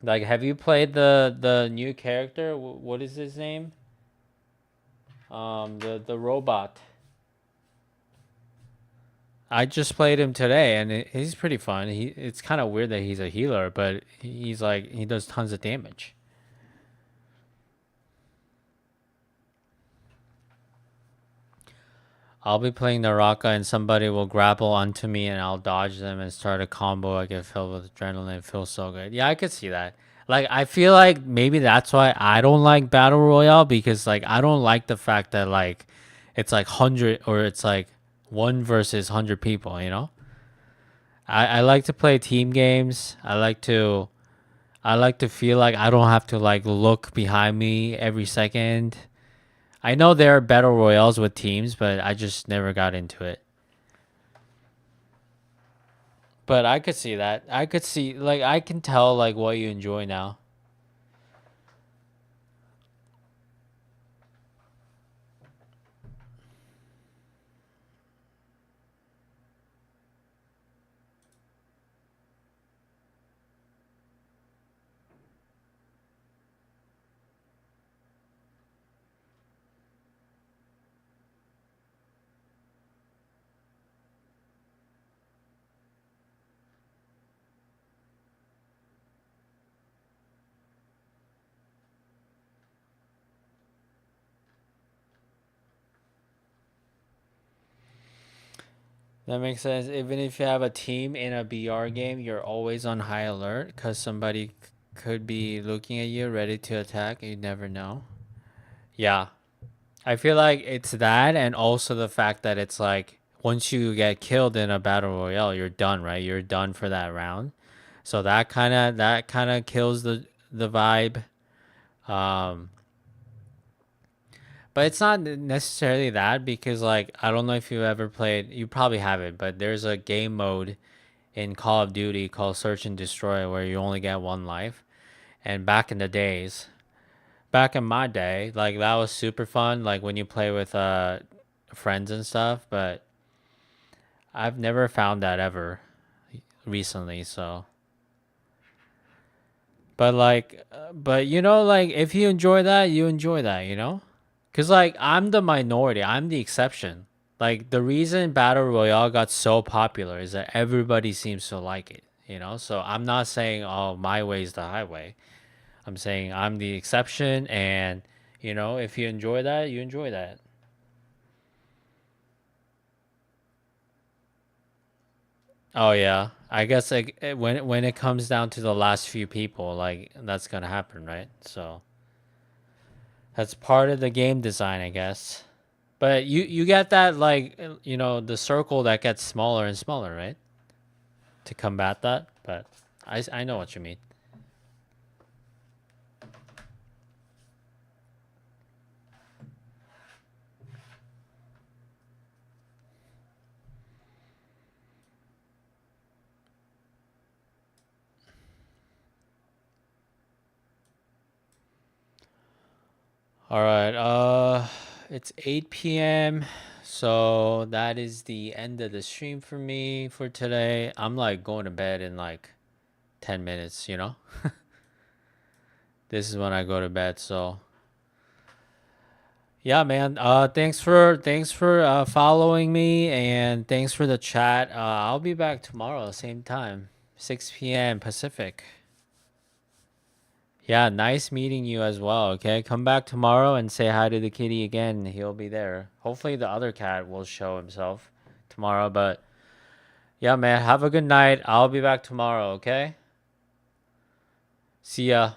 Like, have you played the new character? What is his name? The robot. I just played him today, and he's pretty fun. It's kind of weird that he's a healer, but he's like he does tons of damage. I'll be playing Naraka, and somebody will grapple onto me, and I'll dodge them and start a combo. I get filled with adrenaline. It feels so good. Yeah, I could see that. Like, I feel like maybe that's why I don't like Battle Royale, because, like, I don't like the fact that, like, it's, like, 100, or it's, like, 1 versus 100 people, I like to play team games. I like to feel like I don't have to, like, look behind me every second. I know there are battle royales with teams, but I just never got into it. But I could see that. I could see, like, I can tell, like, what you enjoy now. That makes sense. Even if you have a team in a BR game, you're always on high alert because somebody could be looking at you, ready to attack. You never know. Yeah. I feel like it's that, and also the fact that it's like once you get killed in a battle royale, you're done, right? You're done for that round. So that kind of kills the vibe. But it's not necessarily that, because like I don't know if you ever played, you probably haven't, but there's a game mode in Call of Duty called Search and Destroy where you only get one life. And back in my day, like that was super fun, like when you play with friends and stuff, but I've never found that ever recently, so. But like, you know, like if you enjoy that, you enjoy that, you know? Because like I'm the minority, I'm the exception. Like the reason Battle Royale got so popular is that everybody seems to like it, you know? So I'm not saying, oh, my way is the highway. I'm saying I'm the exception, and, you know, if you enjoy that, you enjoy that. Oh yeah, I guess like when it comes down to the last few people, like that's gonna happen, right? So that's part of the game design, I guess. But you get that, like, you know, the circle that gets smaller and smaller, right? To combat that, but I know what you mean. All right, it's 8 p.m. So that is the end of the stream for me for today. I'm like going to bed in like 10 minutes, you know? This is when I go to bed, so yeah, man. Thanks for following me, and thanks for the chat. I'll be back tomorrow, same time, 6 p.m. Pacific. Yeah, nice meeting you as well, okay? Come back tomorrow and say hi to the kitty again. He'll be there. Hopefully the other cat will show himself tomorrow, but yeah, man, have a good night. I'll be back tomorrow, okay? See ya.